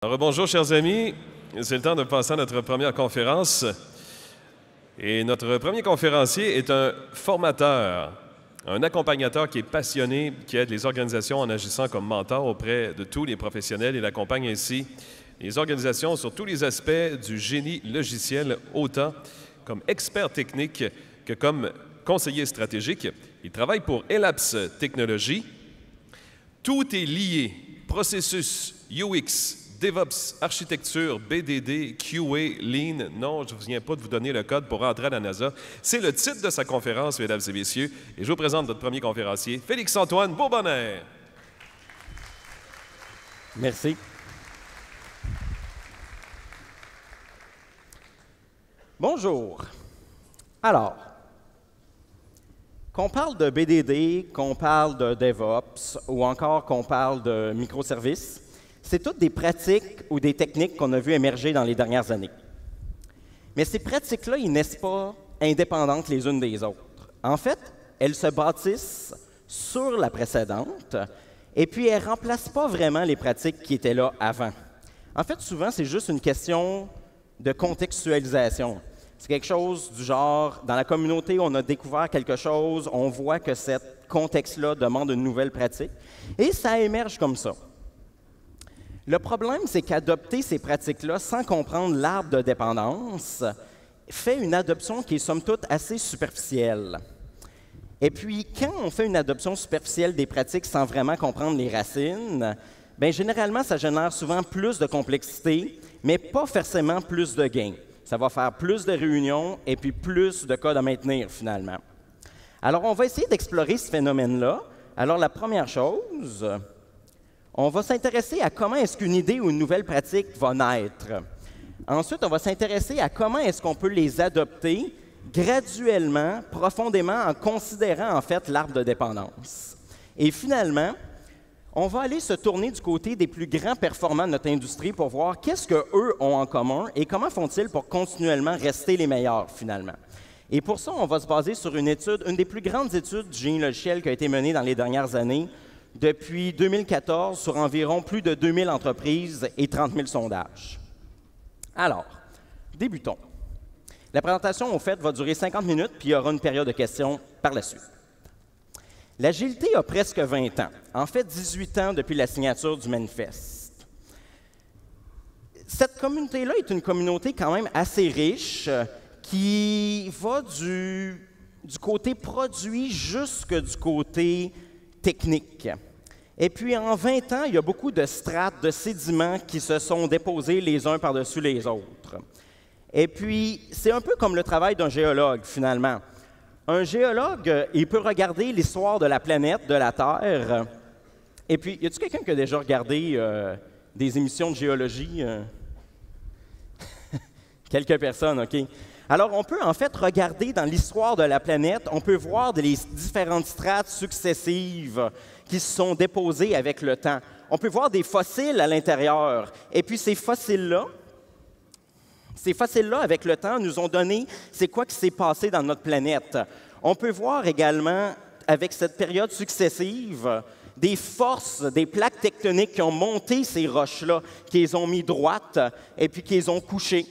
Alors, bonjour, chers amis. C'est le temps de passer à notre première conférence. Et notre premier conférencier est un formateur, un accompagnateur qui est passionné, qui aide les organisations en agissant comme mentor auprès de tous les professionnels. Il accompagne ainsi les organisations sur tous les aspects du génie logiciel, autant comme expert technique que comme conseiller stratégique. Il travaille pour Elaps Technologies. Tout est lié, processus, UX, DevOps, architecture, BDD, QA, Lean. Non, je ne viens pas de vous donner le code pour rentrer à la NASA. C'est le titre de sa conférence, mesdames et messieurs. Et je vous présente notre premier conférencier, Félix-Antoine Bourbonnais. Merci. Bonjour. Alors, qu'on parle de BDD, qu'on parle de DevOps ou encore qu'on parle de microservices, c'est toutes des pratiques ou des techniques qu'on a vues émerger dans les dernières années. Mais ces pratiques-là, ils naissent pas indépendantes les unes des autres. En fait, elles se bâtissent sur la précédente et puis elles ne remplacent pas vraiment les pratiques qui étaient là avant. En fait, souvent, c'est juste une question de contextualisation. C'est quelque chose du genre, dans la communauté, on a découvert quelque chose, on voit que ce contexte-là demande une nouvelle pratique, et ça émerge comme ça. Le problème, c'est qu'adopter ces pratiques-là sans comprendre l'arbre de dépendance fait une adoption qui est somme toute assez superficielle. Et puis, quand on fait une adoption superficielle des pratiques sans vraiment comprendre les racines, bien, généralement, ça génère souvent plus de complexité, mais pas forcément plus de gains. Ça va faire plus de réunions et puis plus de code à maintenir, finalement. Alors, on va essayer d'explorer ce phénomène-là. Alors, la première chose, on va s'intéresser à comment est-ce qu'une idée ou une nouvelle pratique va naître. Ensuite, on va s'intéresser à comment est-ce qu'on peut les adopter graduellement, profondément, en considérant en fait l'arbre de dépendance. Et finalement, on va aller se tourner du côté des plus grands performants de notre industrie pour voir qu'est-ce qu'eux ont en commun et comment font-ils pour continuellement rester les meilleurs, finalement. Et pour ça, on va se baser sur une étude, une des plus grandes études du génie logiciel qui a été menée dans les dernières années, depuis 2014, sur environ plus de 2000 entreprises et 30 000 sondages. Alors, débutons. La présentation, au fait, va durer 50 minutes, puis il y aura une période de questions par la suite. L'agilité a presque 20 ans, en fait 18 ans depuis la signature du manifeste. Cette communauté-là est une communauté quand même assez riche qui va du côté produit jusque du côté technique. Et puis en 20 ans, il y a beaucoup de strates, de sédiments qui se sont déposés les uns par-dessus les autres. Et puis, c'est un peu comme le travail d'un géologue, finalement. Un géologue, il peut regarder l'histoire de la planète, de la Terre. Et puis, y a-t-il quelqu'un qui a déjà regardé des émissions de géologie? Quelques personnes, OK. Alors, on peut en fait regarder dans l'histoire de la planète, on peut voir les différentes strates successives qui se sont déposées avec le temps. On peut voir des fossiles à l'intérieur. Et puis, ces fossiles-là, avec le temps, nous ont donné c'est quoi qui s'est passé dans notre planète. On peut voir également, avec cette période successive, des forces, des plaques tectoniques qui ont monté ces roches-là, qui les ont mis droites et puis qui les ont couchées.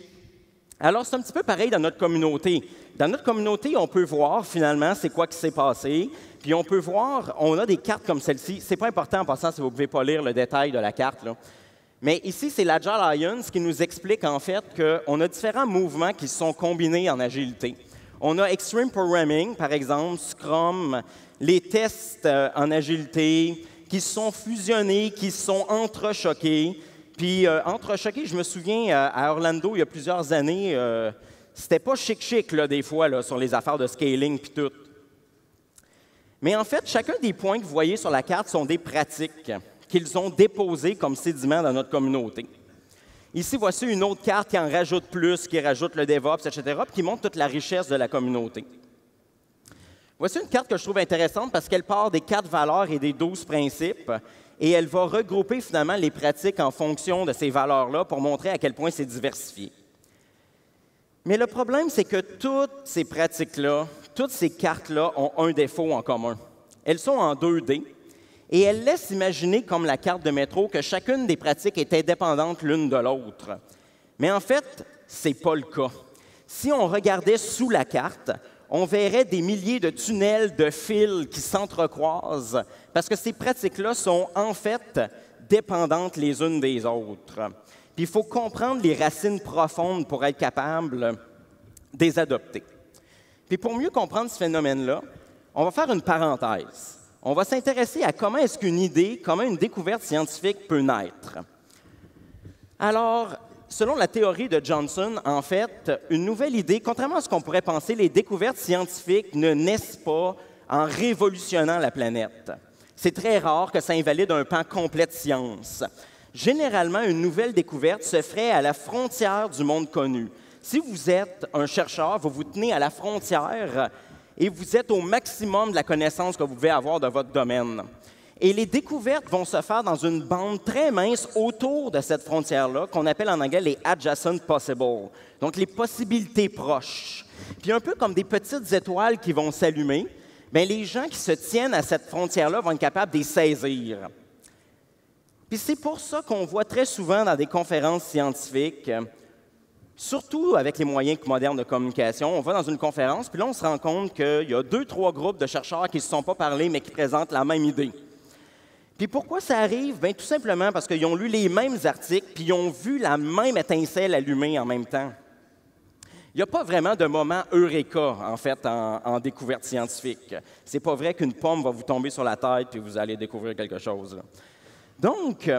Alors, c'est un petit peu pareil dans notre communauté. Dans notre communauté, on peut voir finalement c'est quoi qui s'est passé. Puis on peut voir, on a des cartes comme celle-ci. C'est pas important en passant si vous ne pouvez pas lire le détail de la carte, là. Mais ici, c'est l'Agile Alliance qui nous explique en fait qu'on a différents mouvements qui se sont combinés en agilité. On a Extreme Programming, par exemple, Scrum, les tests en agilité qui se sont fusionnés, qui se sont entrechoqués. Puis entrechoqués, je me souviens, à Orlando, il y a plusieurs années, c'était pas chic, là, des fois, là, sur les affaires de scaling puis tout. Mais en fait, chacun des points que vous voyez sur la carte sont des pratiques qu'ils ont déposées comme sédiments dans notre communauté. Ici, voici une autre carte qui en rajoute plus, qui rajoute le DevOps, etc., puis qui montre toute la richesse de la communauté. Voici une carte que je trouve intéressante parce qu'elle part des 4 valeurs et des 12 principes, et elle va regrouper finalement les pratiques en fonction de ces valeurs-là pour montrer à quel point c'est diversifié. Mais le problème, c'est que toutes ces pratiques-là, toutes ces cartes-là ont un défaut en commun. Elles sont en 2D Et elle laisse imaginer, comme la carte de métro, que chacune des pratiques est indépendante l'une de l'autre. Mais en fait, ce n'est pas le cas. Si on regardait sous la carte, on verrait des milliers de tunnels de fils qui s'entrecroisent, parce que ces pratiques-là sont en fait dépendantes les unes des autres. Puis il faut comprendre les racines profondes pour être capable de les adopter. Puis pour mieux comprendre ce phénomène-là, on va faire une parenthèse. On va s'intéresser à comment est-ce qu'une idée, comment une découverte scientifique peut naître. Alors, selon la théorie de Johnson, en fait, une nouvelle idée, contrairement à ce qu'on pourrait penser, les découvertes scientifiques ne naissent pas en révolutionnant la planète. C'est très rare que ça invalide un pan complet de science. Généralement, une nouvelle découverte se ferait à la frontière du monde connu. Si vous êtes un chercheur, vous vous tenez à la frontière et vous êtes au maximum de la connaissance que vous pouvez avoir de votre domaine. Et les découvertes vont se faire dans une bande très mince autour de cette frontière-là, qu'on appelle en anglais les adjacent possibles, donc les possibilités proches. Puis un peu comme des petites étoiles qui vont s'allumer, bien, les gens qui se tiennent à cette frontière-là vont être capables de les saisir. Puis c'est pour ça qu'on voit très souvent dans des conférences scientifiques, surtout avec les moyens modernes de communication, on va dans une conférence, puis là, on se rend compte qu'il y a 2-3 groupes de chercheurs qui ne se sont pas parlé, mais qui présentent la même idée. Puis pourquoi ça arrive? Bien, tout simplement parce qu'ils ont lu les mêmes articles, puis ils ont vu la même étincelle allumée en même temps. Il n'y a pas vraiment de moment eureka, en fait, en découverte scientifique. C'est pas vrai qu'une pomme va vous tomber sur la tête, puis vous allez découvrir quelque chose, là. Donc,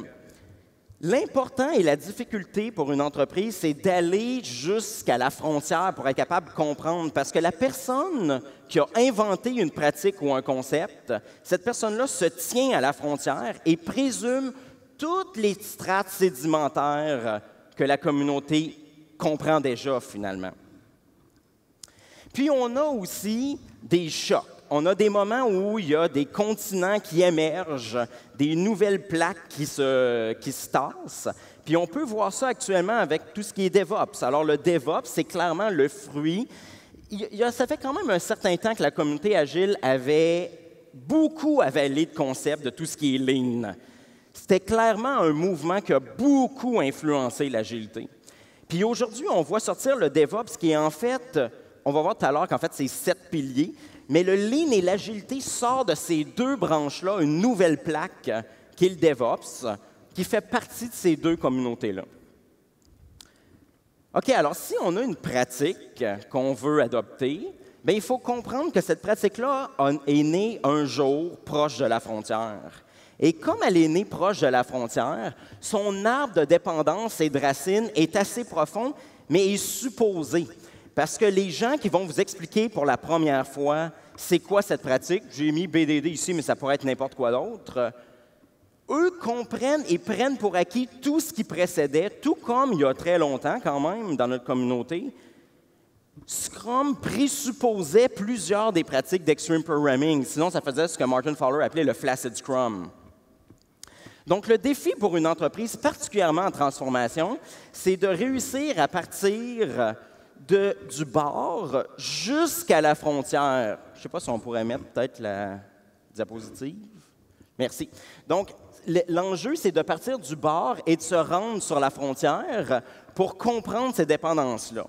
l'important et la difficulté pour une entreprise, c'est d'aller jusqu'à la frontière pour être capable de comprendre. Parce que la personne qui a inventé une pratique ou un concept, cette personne-là se tient à la frontière et présume toutes les strates sédimentaires que la communauté comprend déjà, finalement. Puis, on a aussi des chocs. On a des moments où il y a des continents qui émergent, des nouvelles plaques qui se tassent. Puis on peut voir ça actuellement avec tout ce qui est DevOps. Alors le DevOps, c'est clairement le fruit. Ça fait quand même un certain temps que la communauté agile avait beaucoup avalé de concepts de tout ce qui est Lean. C'était clairement un mouvement qui a beaucoup influencé l'agilité. Puis aujourd'hui, on voit sortir le DevOps qui est en fait, on va voir tout à l'heure qu'en fait c'est 7 piliers. Mais le Lean et l'agilité sortent de ces 2 branches-là une nouvelle plaque qui est le DevOps, qui fait partie de ces 2 communautés-là. OK, alors si on a une pratique qu'on veut adopter, bien, il faut comprendre que cette pratique-là est née un jour proche de la frontière. Et comme elle est née proche de la frontière, son arbre de dépendance et de racines est assez profond, mais est supposé. Parce que les gens qui vont vous expliquer pour la première fois c'est quoi cette pratique, j'ai mis BDD ici, mais ça pourrait être n'importe quoi d'autre, eux comprennent et prennent pour acquis tout ce qui précédait, tout comme il y a très longtemps quand même dans notre communauté. Scrum présupposait plusieurs des pratiques d'Extreme Programming, sinon ça faisait ce que Martin Fowler appelait le Flaccid Scrum. Donc, le défi pour une entreprise, particulièrement en transformation, c'est de réussir à partir du bord jusqu'à la frontière. Je ne sais pas si on pourrait mettre peut-être la diapositive. Merci. Donc, l'enjeu, c'est de partir du bord et de se rendre sur la frontière pour comprendre ces dépendances-là.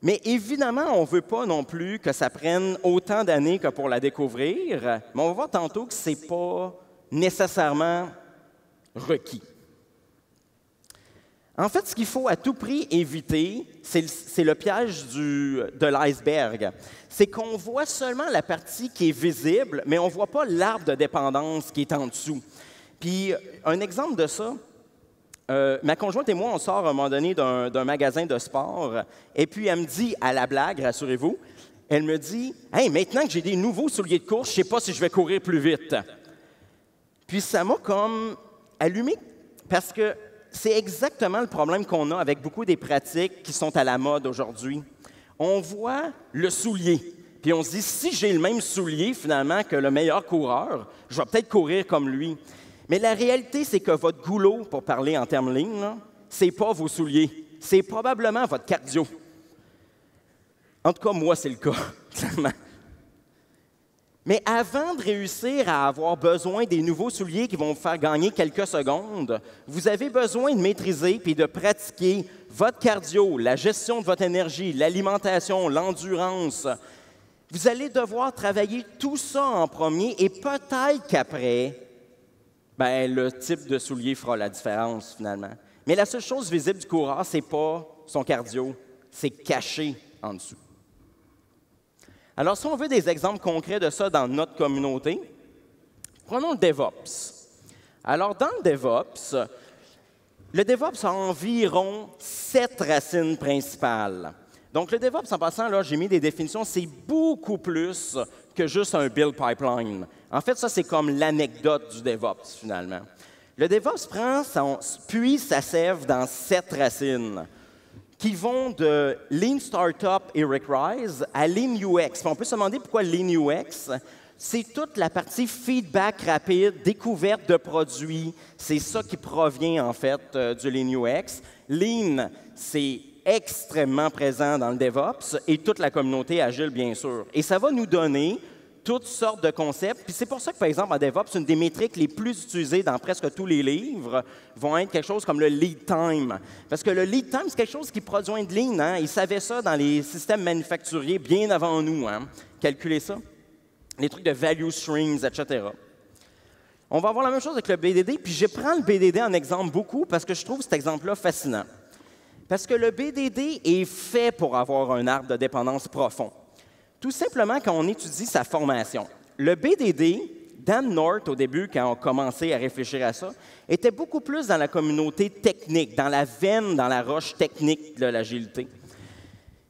Mais évidemment, on ne veut pas non plus que ça prenne autant d'années que pour la découvrir, mais on va voir tantôt que ce n'est pas nécessairement requis. En fait, ce qu'il faut à tout prix éviter, c'est le piège de l'iceberg. C'est qu'on voit seulement la partie qui est visible, mais on ne voit pas l'arbre de dépendance qui est en dessous. Puis, un exemple de ça, ma conjointe et moi, on sort à un moment donné d'un magasin de sport, et puis elle me dit, à la blague, rassurez-vous, elle me dit « Hey, maintenant que j'ai des nouveaux souliers de course, je ne sais pas si je vais courir plus vite. » Puis ça m'a comme allumé, parce que c'est exactement le problème qu'on a avec beaucoup des pratiques qui sont à la mode aujourd'hui. On voit le soulier, puis on se dit, si j'ai le même soulier, finalement, que le meilleur coureur, je vais peut-être courir comme lui. Mais la réalité, c'est que votre goulot, pour parler en termes Lean, ce n'est pas vos souliers, c'est probablement votre cardio. En tout cas, moi, c'est le cas, clairement. Mais avant de réussir à avoir besoin des nouveaux souliers qui vont vous faire gagner quelques secondes, vous avez besoin de maîtriser puis de pratiquer votre cardio, la gestion de votre énergie, l'alimentation, l'endurance. Vous allez devoir travailler tout ça en premier et peut-être qu'après, le type de soulier fera la différence finalement. Mais la seule chose visible du coureur, ce n'est pas son cardio, c'est caché en dessous. Alors, si on veut des exemples concrets de ça dans notre communauté, prenons le DevOps. Alors, dans le DevOps a environ 7 racines principales. Donc, le DevOps, en passant, là, j'ai mis des définitions, c'est beaucoup plus que juste un build pipeline. En fait, ça, c'est comme l'anecdote du DevOps, finalement. Le DevOps puise sa sève dans 7 racines qui vont de Lean Startup Eric Ries à Lean UX. On peut se demander pourquoi Lean UX. C'est toute la partie feedback rapide, découverte de produits. C'est ça qui provient, en fait, du Lean UX. Lean, c'est extrêmement présent dans le DevOps et toute la communauté agile, bien sûr. Et ça va nous donner toutes sortes de concepts. Puis c'est pour ça que, par exemple, en DevOps, une des métriques les plus utilisées dans presque tous les livres vont être quelque chose comme le lead time. Parce que le lead time, c'est quelque chose qui produit de lean. Hein? Ils savaient ça dans les systèmes manufacturiers bien avant nous. Hein? Calculer ça. Les trucs de value streams, etc. On va avoir la même chose avec le BDD. Puis je prends le BDD en exemple beaucoup parce que je trouve cet exemple-là fascinant. Parce que le BDD est fait pour avoir un arbre de dépendance profond. Tout simplement quand on étudie sa formation. Le BDD, Dan North, au début, quand on commençait à réfléchir à ça, était beaucoup plus dans la communauté technique, dans la veine, dans la roche technique de l'agilité.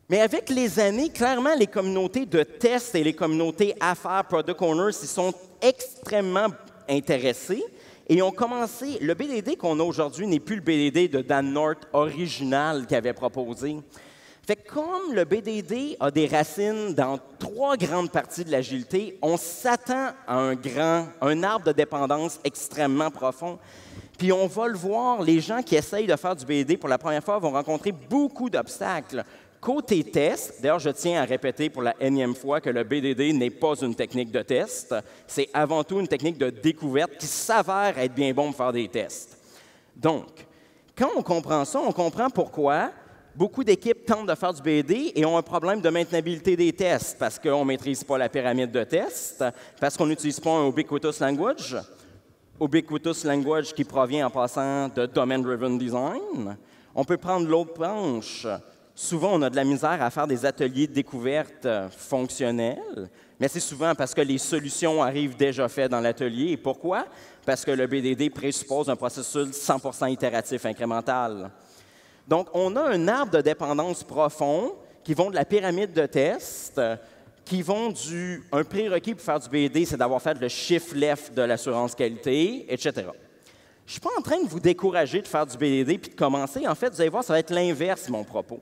Mais avec les années, clairement, les communautés de test et les communautés affaires, product owners, s'y sont extrêmement intéressés et ont commencé. Le BDD qu'on a aujourd'hui n'est plus le BDD de Dan North original qu'il avait proposé. Fait que comme le BDD a des racines dans 3 grandes parties de l'agilité, on s'attend à un arbre de dépendance extrêmement profond. Puis on va le voir, les gens qui essayent de faire du BDD pour la première fois vont rencontrer beaucoup d'obstacles. Côté test, d'ailleurs, je tiens à répéter pour la énième fois que le BDD n'est pas une technique de test. C'est avant tout une technique de découverte qui s'avère être bien bon pour faire des tests. Donc, quand on comprend ça, on comprend pourquoi beaucoup d'équipes tentent de faire du BDD et ont un problème de maintenabilité des tests parce qu'on ne maîtrise pas la pyramide de tests, parce qu'on n'utilise pas un ubiquitous language. Ubiquitous language qui provient en passant de Domain-Driven Design. On peut prendre l'autre branche. Souvent, on a de la misère à faire des ateliers de découverte fonctionnels, mais c'est souvent parce que les solutions arrivent déjà faites dans l'atelier. Et pourquoi? Parce que le BDD présuppose un processus 100% itératif incrémental. Donc, on a un arbre de dépendance profond qui vont de la pyramide de test, qui vont un prérequis pour faire du BDD, c'est d'avoir fait le shift left de l'assurance qualité, etc. Je ne suis pas en train de vous décourager de faire du BDD puis de commencer. En fait, vous allez voir, ça va être l'inverse, mon propos.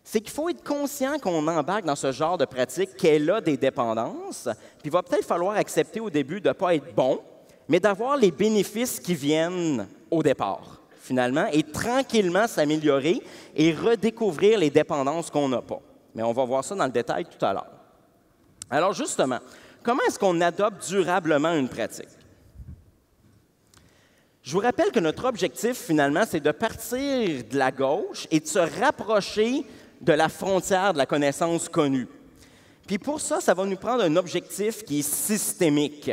C'est qu'il faut être conscient qu'on embarque dans ce genre de pratique qu'elle a des dépendances, puis il va peut-être falloir accepter au début de ne pas être bon, mais d'avoir les bénéfices qui viennent au départ, finalement, et tranquillement s'améliorer et redécouvrir les dépendances qu'on n'a pas. Mais on va voir ça dans le détail tout à l'heure. Alors justement, comment est-ce qu'on adopte durablement une pratique? Je vous rappelle que notre objectif, finalement, c'est de partir de la gauche et de se rapprocher de la frontière de la connaissance connue. Puis pour ça, ça va nous prendre un objectif qui est systémique.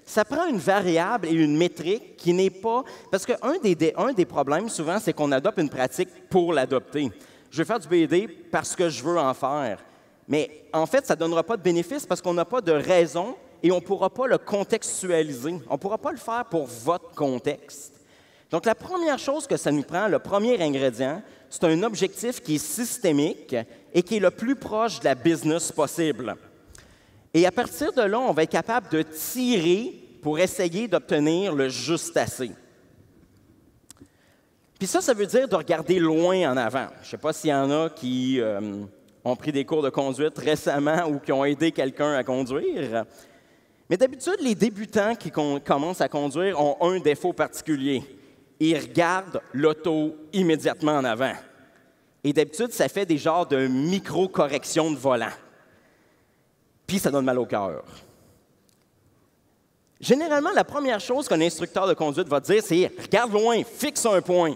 Ça prend une variable et une métrique qui n'est pas... Parce qu'un des problèmes, souvent, c'est qu'on adopte une pratique pour l'adopter. Je vais faire du BD parce que je veux en faire. Mais en fait, ça ne donnera pas de bénéfice parce qu'on n'a pas de raison et on ne pourra pas le contextualiser. On ne pourra pas le faire pour votre contexte. Donc, la première chose que ça nous prend, le premier ingrédient, c'est un objectif qui est systémique et qui est le plus proche de la business possible. Et à partir de là, on va être capable de tirer pour essayer d'obtenir le juste assez. Puis ça veut dire de regarder loin en avant. Je ne sais pas s'il y en a qui ont pris des cours de conduite récemment ou qui ont aidé quelqu'un à conduire. Mais d'habitude, les débutants qui commencent à conduire ont un défaut particulier. Ils regardent l'auto immédiatement en avant. Et d'habitude, ça fait des genres de micro-corrections de volant. Puis ça donne mal au cœur. Généralement, la première chose qu'un instructeur de conduite va dire, c'est « regarde loin, fixe un point »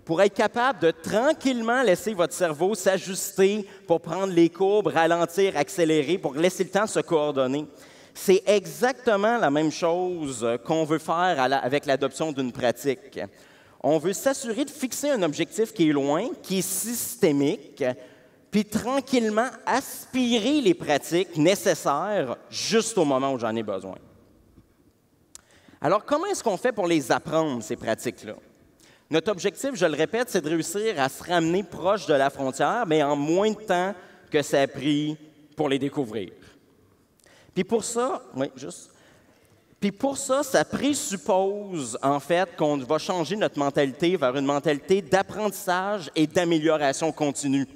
pour être capable de tranquillement laisser votre cerveau s'ajuster pour prendre les courbes, ralentir, accélérer, pour laisser le temps de se coordonner. C'est exactement la même chose qu'on veut faire avec l'adoption d'une pratique. On veut s'assurer de fixer un objectif qui est loin, qui est systémique, puis tranquillement aspirer les pratiques nécessaires juste au moment où j'en ai besoin. Alors, comment est-ce qu'on fait pour les apprendre, ces pratiques-là? Notre objectif, je le répète, c'est de réussir à se ramener proche de la frontière, mais en moins de temps que ça a pris pour les découvrir. Puis pour ça, ça présuppose, en fait, qu'on va changer notre mentalité vers une mentalité d'apprentissage et d'amélioration continue.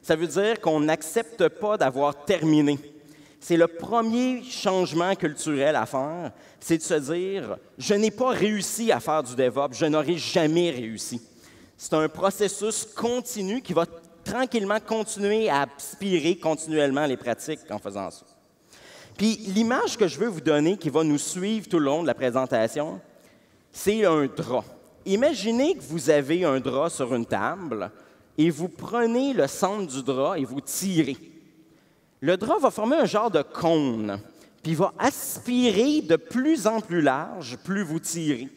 Ça veut dire qu'on n'accepte pas d'avoir terminé. C'est le premier changement culturel à faire, c'est de se dire « je n'ai pas réussi à faire du DevOps, je n'aurai jamais réussi ». C'est un processus continu qui va tranquillement continuer à aspirer continuellement les pratiques en faisant ça. Puis l'image que je veux vous donner, qui va nous suivre tout le long de la présentation, c'est un drap. Imaginez que vous avez un drap sur une table et vous prenez le centre du drap et vous tirez. Le drap va former un genre de cône, puis va aspirer de plus en plus large, plus vous tirez.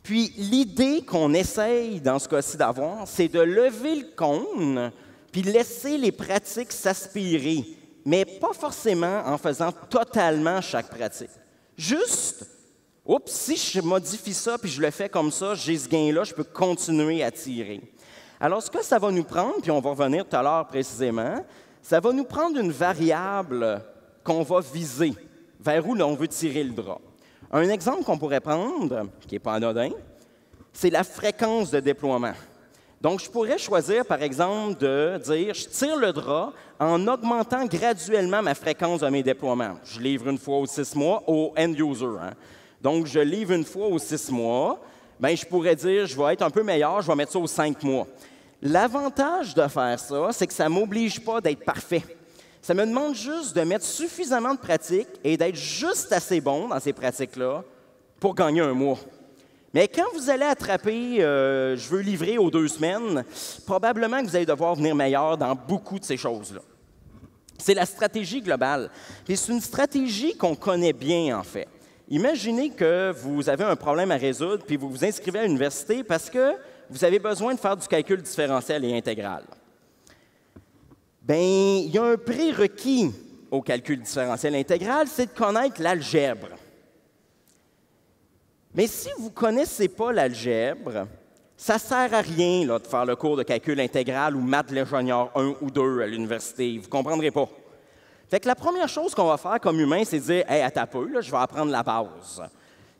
Puis l'idée qu'on essaye dans ce cas-ci d'avoir, c'est de lever le cône, puis laisser les pratiques s'aspirer, mais pas forcément en faisant totalement chaque pratique. Juste, oups, si je modifie ça, puis je le fais comme ça, j'ai ce gain-là, je peux continuer à tirer. Alors, ce que ça va nous prendre, puis on va revenir tout à l'heure précisément, ça va nous prendre une variable qu'on va viser, vers où on veut tirer le drap. Un exemple qu'on pourrait prendre, qui n'est pas anodin, c'est la fréquence de déploiement. Donc, je pourrais choisir, par exemple, de dire, je tire le drap en augmentant graduellement ma fréquence de mes déploiements. Je livre une fois aux 6 mois au end-user. Donc, je livre une fois aux 6 mois. Bien, je pourrais dire, je vais être un peu meilleur, je vais mettre ça aux 5 mois. L'avantage de faire ça, c'est que ça ne m'oblige pas d'être parfait. Ça me demande juste de mettre suffisamment de pratique et d'être juste assez bon dans ces pratiques-là pour gagner un mois. Mais quand vous allez attraper, je veux livrer aux 2 semaines, probablement que vous allez devoir venir meilleur dans beaucoup de ces choses-là. C'est la stratégie globale. Et c'est une stratégie qu'on connaît bien, en fait. Imaginez que vous avez un problème à résoudre, puis vous vous inscrivez à l'université parce que vous avez besoin de faire du calcul différentiel et intégral. Bien, il y a un prérequis au calcul différentiel et intégral, c'est de connaître l'algèbre. Mais si vous ne connaissez pas l'algèbre, ça ne sert à rien là, de faire le cours de calcul intégral ou maths légionnaire 1 ou 2 à l'université. Vous ne comprendrez pas. Fait que la première chose qu'on va faire comme humain, c'est de dire « Hey, attends un peu, là, je vais apprendre la base ».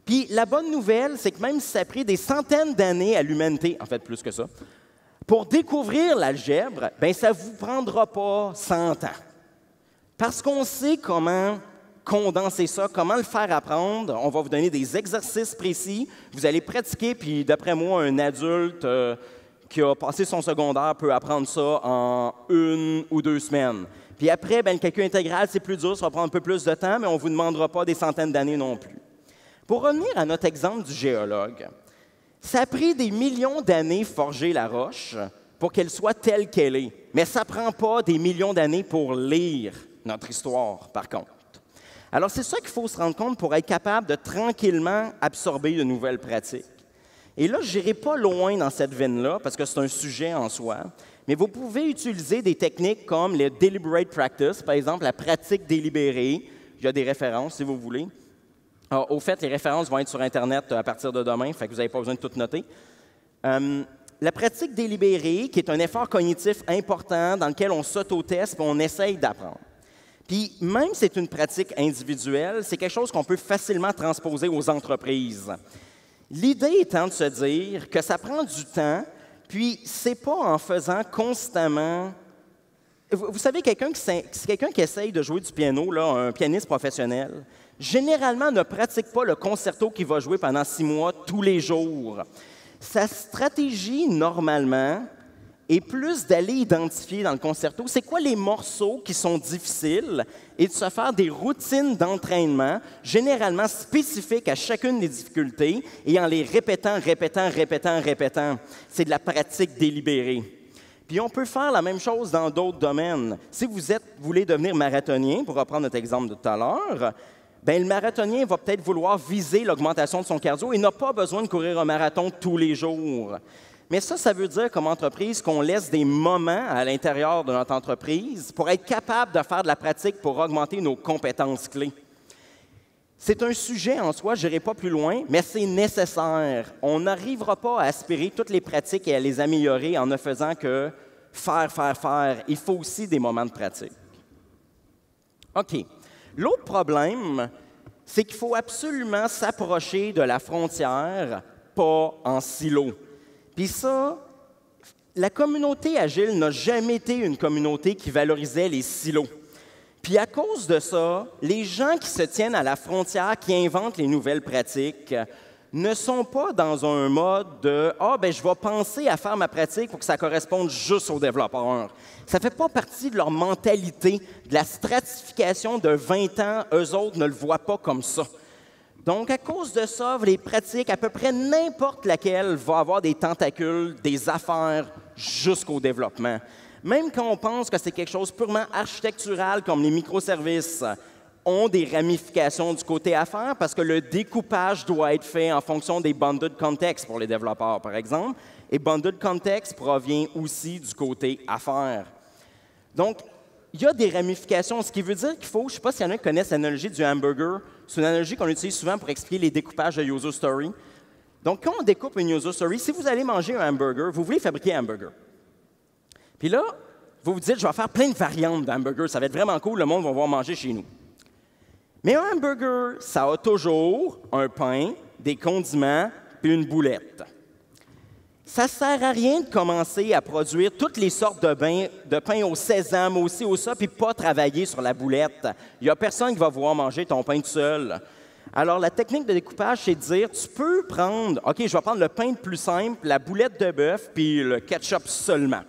Puis la bonne nouvelle, c'est que même si ça a pris des centaines d'années à l'humanité, en fait plus que ça, pour découvrir l'algèbre, bien, ça ne vous prendra pas 100 ans. Parce qu'on sait comment condenser ça, comment le faire apprendre. On va vous donner des exercices précis. Vous allez pratiquer, puis d'après moi, un adulte qui a passé son secondaire peut apprendre ça en 1 ou 2 semaines. Puis après, bien, le calcul intégral, c'est plus dur, ça va prendre un peu plus de temps, mais on ne vous demandera pas des centaines d'années non plus. Pour revenir à notre exemple du géologue, ça a pris des millions d'années forger la roche pour qu'elle soit telle qu'elle est. Mais ça ne prend pas des millions d'années pour lire notre histoire, par contre. Alors, c'est ça qu'il faut se rendre compte pour être capable de tranquillement absorber de nouvelles pratiques. Et là, je n'irai pas loin dans cette veine-là, parce que c'est un sujet en soi, mais vous pouvez utiliser des techniques comme le deliberate practice, par exemple, la pratique délibérée. Il y a des références, si vous voulez. Alors, au fait, les références vont être sur Internet à partir de demain, fait que vous n'avez pas besoin de tout noter. La pratique délibérée, qui est un effort cognitif important dans lequel on s'auto-teste et on essaye d'apprendre. Puis, même si c'est une pratique individuelle, c'est quelque chose qu'on peut facilement transposer aux entreprises. L'idée étant de se dire que ça prend du temps, puis c'est pas en faisant constamment... Vous savez, quelqu'un qui essaye de jouer du piano, là, un pianiste professionnel, généralement ne pratique pas le concerto qu'il va jouer pendant 6 mois tous les jours. Sa stratégie, normalement, et plus d'aller identifier dans le concerto c'est quoi les morceaux qui sont difficiles et de se faire des routines d'entraînement généralement spécifiques à chacune des difficultés et en les répétant. C'est de la pratique délibérée. Puis on peut faire la même chose dans d'autres domaines. Si vous voulez devenir marathonien, pour reprendre notre exemple de tout à l'heure, bien, le marathonien va peut-être vouloir viser l'augmentation de son cardio et n'a pas besoin de courir un marathon tous les jours. Mais ça veut dire comme entreprise qu'on laisse des moments à l'intérieur de notre entreprise pour être capable de faire de la pratique pour augmenter nos compétences clés. C'est un sujet en soi, je n'irai pas plus loin, mais c'est nécessaire. On n'arrivera pas à aspirer toutes les pratiques et à les améliorer en ne faisant que faire. Il faut aussi des moments de pratique. OK. L'autre problème, c'est qu'il faut absolument s'approcher de la frontière, pas en silo. Puis ça, la communauté agile n'a jamais été une communauté qui valorisait les silos. Puis à cause de ça, les gens qui se tiennent à la frontière, qui inventent les nouvelles pratiques, ne sont pas dans un mode de « Ah, bien, je vais penser à faire ma pratique pour que ça corresponde juste aux développeurs ». Ça ne fait pas partie de leur mentalité, de la stratification de 20 ans. Eux autres ne le voient pas comme ça. Donc, à cause de ça, les pratiques, à peu près n'importe laquelle, va avoir des tentacules, des affaires jusqu'au développement. Même quand on pense que c'est quelque chose purement architectural, comme les microservices, ont des ramifications du côté affaires parce que le découpage doit être fait en fonction des bundled context pour les développeurs, par exemple. Et bundled context provient aussi du côté affaires. Donc, il y a des ramifications, ce qui veut dire qu'il faut, je ne sais pas s'il y en a qui connaissent l'analogie du hamburger, c'est une analogie qu'on utilise souvent pour expliquer les découpages de user story. Donc, quand on découpe une user story, si vous allez manger un hamburger, vous voulez fabriquer un hamburger. Puis là, vous vous dites, je vais faire plein de variantes d'hamburger, ça va être vraiment cool, le monde va pouvoir manger chez nous. Mais un hamburger, ça a toujours un pain, des condiments, puis une boulette. Ça ne sert à rien de commencer à produire toutes les sortes de pain au sésame, aussi au ça, puis pas travailler sur la boulette. Il n'y a personne qui va vouloir manger ton pain tout seul. Alors, la technique de découpage, c'est de dire, tu peux prendre, OK, je vais prendre le pain le plus simple, la boulette de bœuf, puis le ketchup seulement.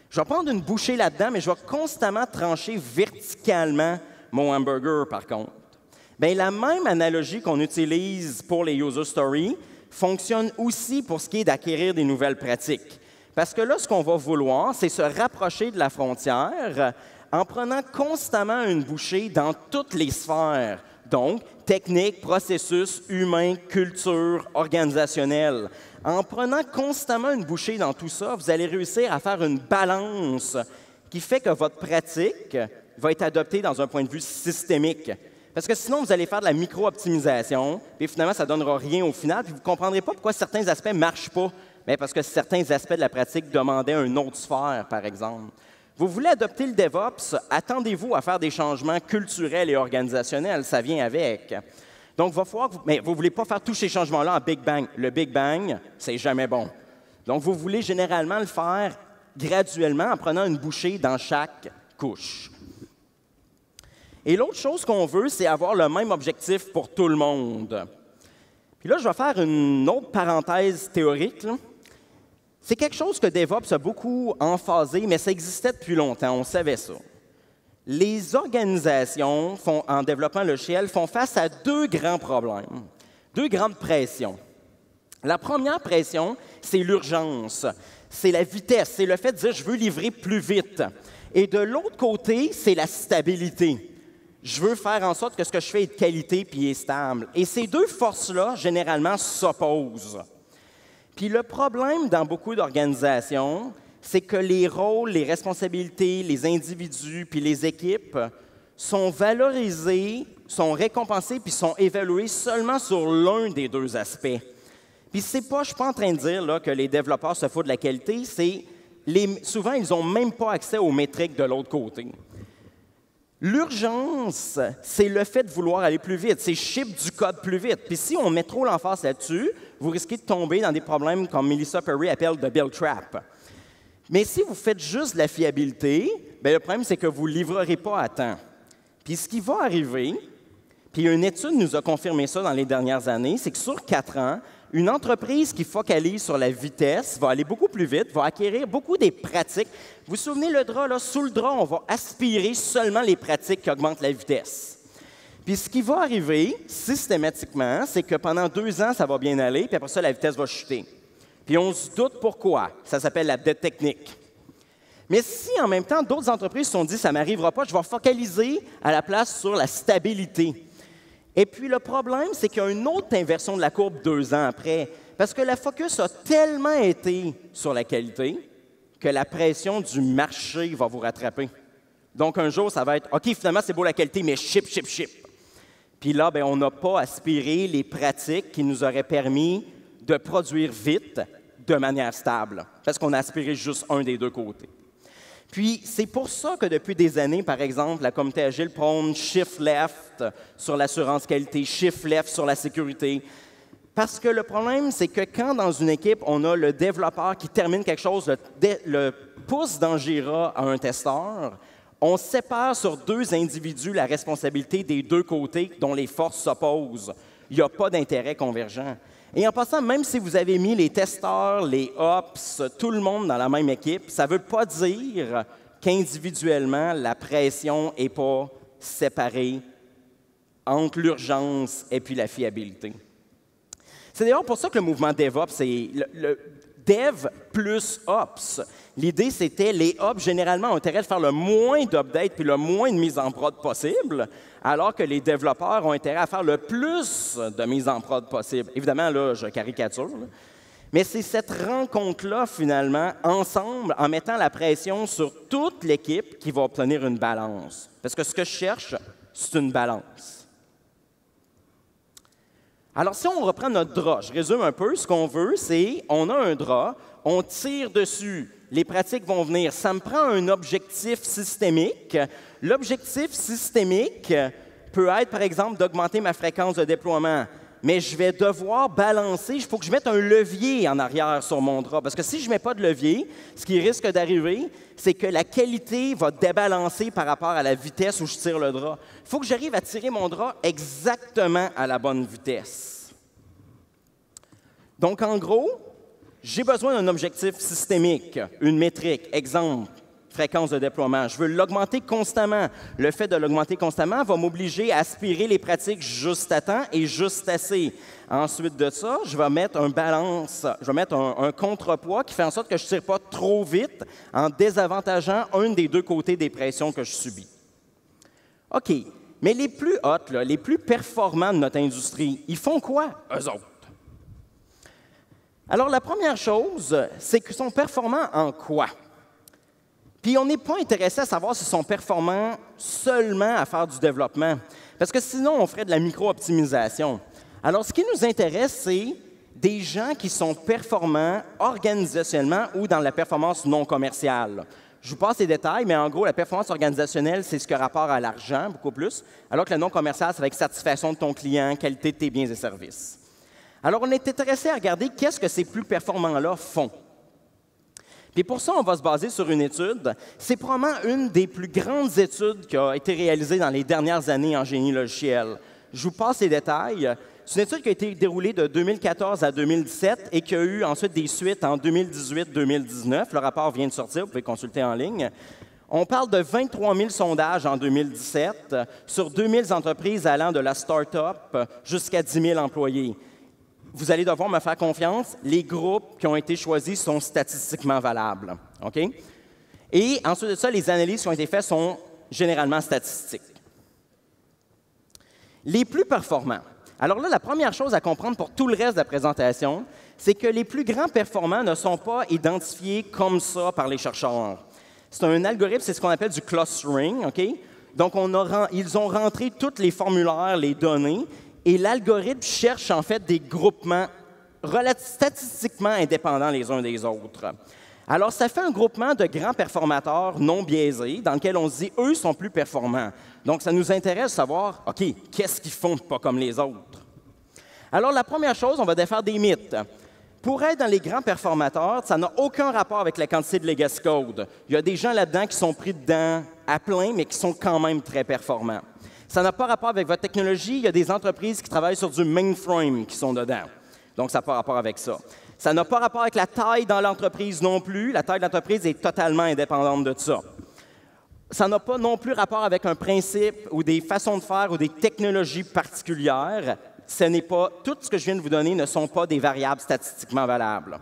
Je vais prendre une bouchée là-dedans, mais je vais constamment trancher verticalement mon hamburger, par contre. Bien, la même analogie qu'on utilise pour les user stories fonctionne aussi pour ce qui est d'acquérir des nouvelles pratiques. Parce que là, ce qu'on va vouloir, c'est se rapprocher de la frontière en prenant constamment une bouchée dans toutes les sphères. Donc, technique, processus, humain, culture, organisationnel. En prenant constamment une bouchée dans tout ça, vous allez réussir à faire une balance qui fait que votre pratique va être adoptée dans un point de vue systémique. Parce que sinon, vous allez faire de la micro-optimisation, puis finalement, ça ne donnera rien au final, puis vous ne comprendrez pas pourquoi certains aspects ne marchent pas. Bien, parce que certains aspects de la pratique demandaient une autre sphère, par exemple. Vous voulez adopter le DevOps, attendez-vous à faire des changements culturels et organisationnels, ça vient avec. Donc, il va falloir que mais vous ne voulez pas faire tous ces changements-là en Big Bang. Le Big Bang, c'est jamais bon. Donc, vous voulez généralement le faire graduellement en prenant une bouchée dans chaque couche. Et l'autre chose qu'on veut, c'est avoir le même objectif pour tout le monde. Puis là, je vais faire une autre parenthèse théorique, là. C'est quelque chose que DevOps a beaucoup emphasé, mais ça existait depuis longtemps, on savait ça. Les organisations, en développement logiciel, font face à deux grands problèmes, deux grandes pressions. La première pression, c'est l'urgence, c'est la vitesse, c'est le fait de dire « je veux livrer plus vite ». Et de l'autre côté, c'est la stabilité. Je veux faire en sorte que ce que je fais est de qualité puis est stable. Et ces deux forces-là, généralement, s'opposent. Puis le problème dans beaucoup d'organisations, c'est que les rôles, les responsabilités, les individus puis les équipes sont valorisés, sont récompensés puis sont évalués seulement sur l'un des deux aspects. Puis je ne suis pas en train de dire là, que les développeurs se foutent de la qualité, souvent, ils n'ont même pas accès aux métriques de l'autre côté. L'urgence, c'est le fait de vouloir aller plus vite, c'est ship du code plus vite. Puis si on met trop l'emphase là-dessus, vous risquez de tomber dans des problèmes comme Melissa Perry appelle « the build trap ». Mais si vous faites juste de la fiabilité, bien, le problème, c'est que vous ne livrerez pas à temps. Puis ce qui va arriver, puis une étude nous a confirmé ça dans les dernières années, c'est que sur 4 ans, une entreprise qui focalise sur la vitesse va aller beaucoup plus vite, va acquérir beaucoup des pratiques. Vous vous souvenez, le drap, là, sous le drap, on va aspirer seulement les pratiques qui augmentent la vitesse. Puis ce qui va arriver systématiquement, c'est que pendant 2 ans, ça va bien aller, puis après ça, la vitesse va chuter. Puis on se doute pourquoi. Ça s'appelle la dette technique. Mais si en même temps, d'autres entreprises se sont dit « ça ne m'arrivera pas, je vais focaliser à la place sur la stabilité ». Et puis le problème, c'est qu'il y a une autre inversion de la courbe 2 ans après, parce que la focus a tellement été sur la qualité que la pression du marché va vous rattraper. Donc un jour, ça va être « OK, finalement, c'est beau la qualité, mais ship, ship, ship ». Puis là, bien, on n'a pas aspiré les pratiques qui nous auraient permis de produire vite, de manière stable, parce qu'on a aspiré juste un des deux côtés. Puis, c'est pour ça que depuis des années, par exemple, la communauté agile prône shift left sur l'assurance qualité, shift left sur la sécurité. Parce que le problème, c'est que quand dans une équipe, on a le développeur qui termine quelque chose, le pousse dans Jira à un testeur, on sépare sur 2 individus la responsabilité des 2 côtés dont les forces s'opposent. Il n'y a pas d'intérêt convergent. Et en passant, même si vous avez mis les testeurs, les ops, tout le monde dans la même équipe, ça ne veut pas dire qu'individuellement, la pression n'est pas séparée entre l'urgence et puis la fiabilité. C'est d'ailleurs pour ça que le mouvement DevOps, c'est le Dev plus Ops. L'idée, c'était les Ops, généralement, ont intérêt de faire le moins d'updates puis le moins de mise en prod possible, alors que les développeurs ont intérêt à faire le plus de mise en prod possible. Évidemment, là, je caricature, là. Mais c'est cette rencontre-là, finalement, ensemble, en mettant la pression sur toute l'équipe qui va obtenir une balance. Parce que ce que je cherche, c'est une balance. Alors, si on reprend notre drap, je résume un peu, ce qu'on veut, c'est, on a un drap, on tire dessus, les pratiques vont venir. Ça me prend un objectif systémique. L'objectif systémique peut être, par exemple, d'augmenter ma fréquence de déploiement. Mais je vais devoir balancer, il faut que je mette un levier en arrière sur mon drap. Parce que si je ne mets pas de levier, ce qui risque d'arriver, c'est que la qualité va débalancer par rapport à la vitesse où je tire le drap. Il faut que j'arrive à tirer mon drap exactement à la bonne vitesse. Donc, en gros, j'ai besoin d'un objectif systémique, une métrique. Exemple, fréquence de déploiement. Je veux l'augmenter constamment. Le fait de l'augmenter constamment va m'obliger à aspirer les pratiques juste à temps et juste assez. Ensuite de ça, je vais mettre un contrepoids qui fait en sorte que je ne tire pas trop vite en désavantageant un des 2 côtés des pressions que je subis. OK, mais les plus hot, là, les plus performants de notre industrie, ils font quoi, eux autres? Alors, la première chose, c'est qu'ils sont performants en quoi? Puis on n'est pas intéressé à savoir s'ils sont performants seulement à faire du développement, parce que sinon, on ferait de la micro-optimisation. Alors, ce qui nous intéresse, c'est des gens qui sont performants organisationnellement ou dans la performance non commerciale. Je vous passe les détails, mais en gros, la performance organisationnelle, c'est ce qui a rapport à l'argent, beaucoup plus, alors que le non commercial, c'est avec satisfaction de ton client, qualité de tes biens et services. Alors, on est intéressé à regarder qu'est-ce que ces plus performants-là font. Puis pour ça, on va se baser sur une étude. C'est probablement une des plus grandes études qui a été réalisée dans les dernières années en génie logiciel. Je vous passe les détails. C'est une étude qui a été déroulée de 2014 à 2017 et qui a eu ensuite des suites en 2018-2019. Le rapport vient de sortir, vous pouvez consulter en ligne. On parle de 23 000 sondages en 2017 sur 2 000 entreprises allant de la start-up jusqu'à 10 000 employés. Vous allez devoir me faire confiance, les groupes qui ont été choisis sont statistiquement valables. OK? Et ensuite de ça, les analyses qui ont été faites sont généralement statistiques. Les plus performants. Alors là, la première chose à comprendre pour tout le reste de la présentation, c'est que les plus grands performants ne sont pas identifiés comme ça par les chercheurs. C'est un algorithme, c'est ce qu'on appelle du clustering. OK? Donc, ils ont rentré tous les formulaires, les données, et l'algorithme cherche en fait des groupements statistiquement indépendants les uns des autres. Alors, ça fait un groupement de grands performateurs non biaisés dans lequel on se dit, eux sont plus performants. Donc, ça nous intéresse de savoir, OK, qu'est-ce qu'ils font pas comme les autres? Alors, la première chose, on va défaire des mythes. Pour être dans les grands performateurs, ça n'a aucun rapport avec la quantité de legacy code. Il y a des gens là-dedans qui sont pris dedans à plein, mais qui sont quand même très performants. Ça n'a pas rapport avec votre technologie. Il y a des entreprises qui travaillent sur du mainframe qui sont dedans. Donc, ça n'a pas rapport avec ça. Ça n'a pas rapport avec la taille dans l'entreprise non plus. La taille de l'entreprise est totalement indépendante de ça. Ça n'a pas non plus rapport avec un principe ou des façons de faire ou des technologies particulières. Tout ce que je viens de vous donner ne sont pas des variables statistiquement valables.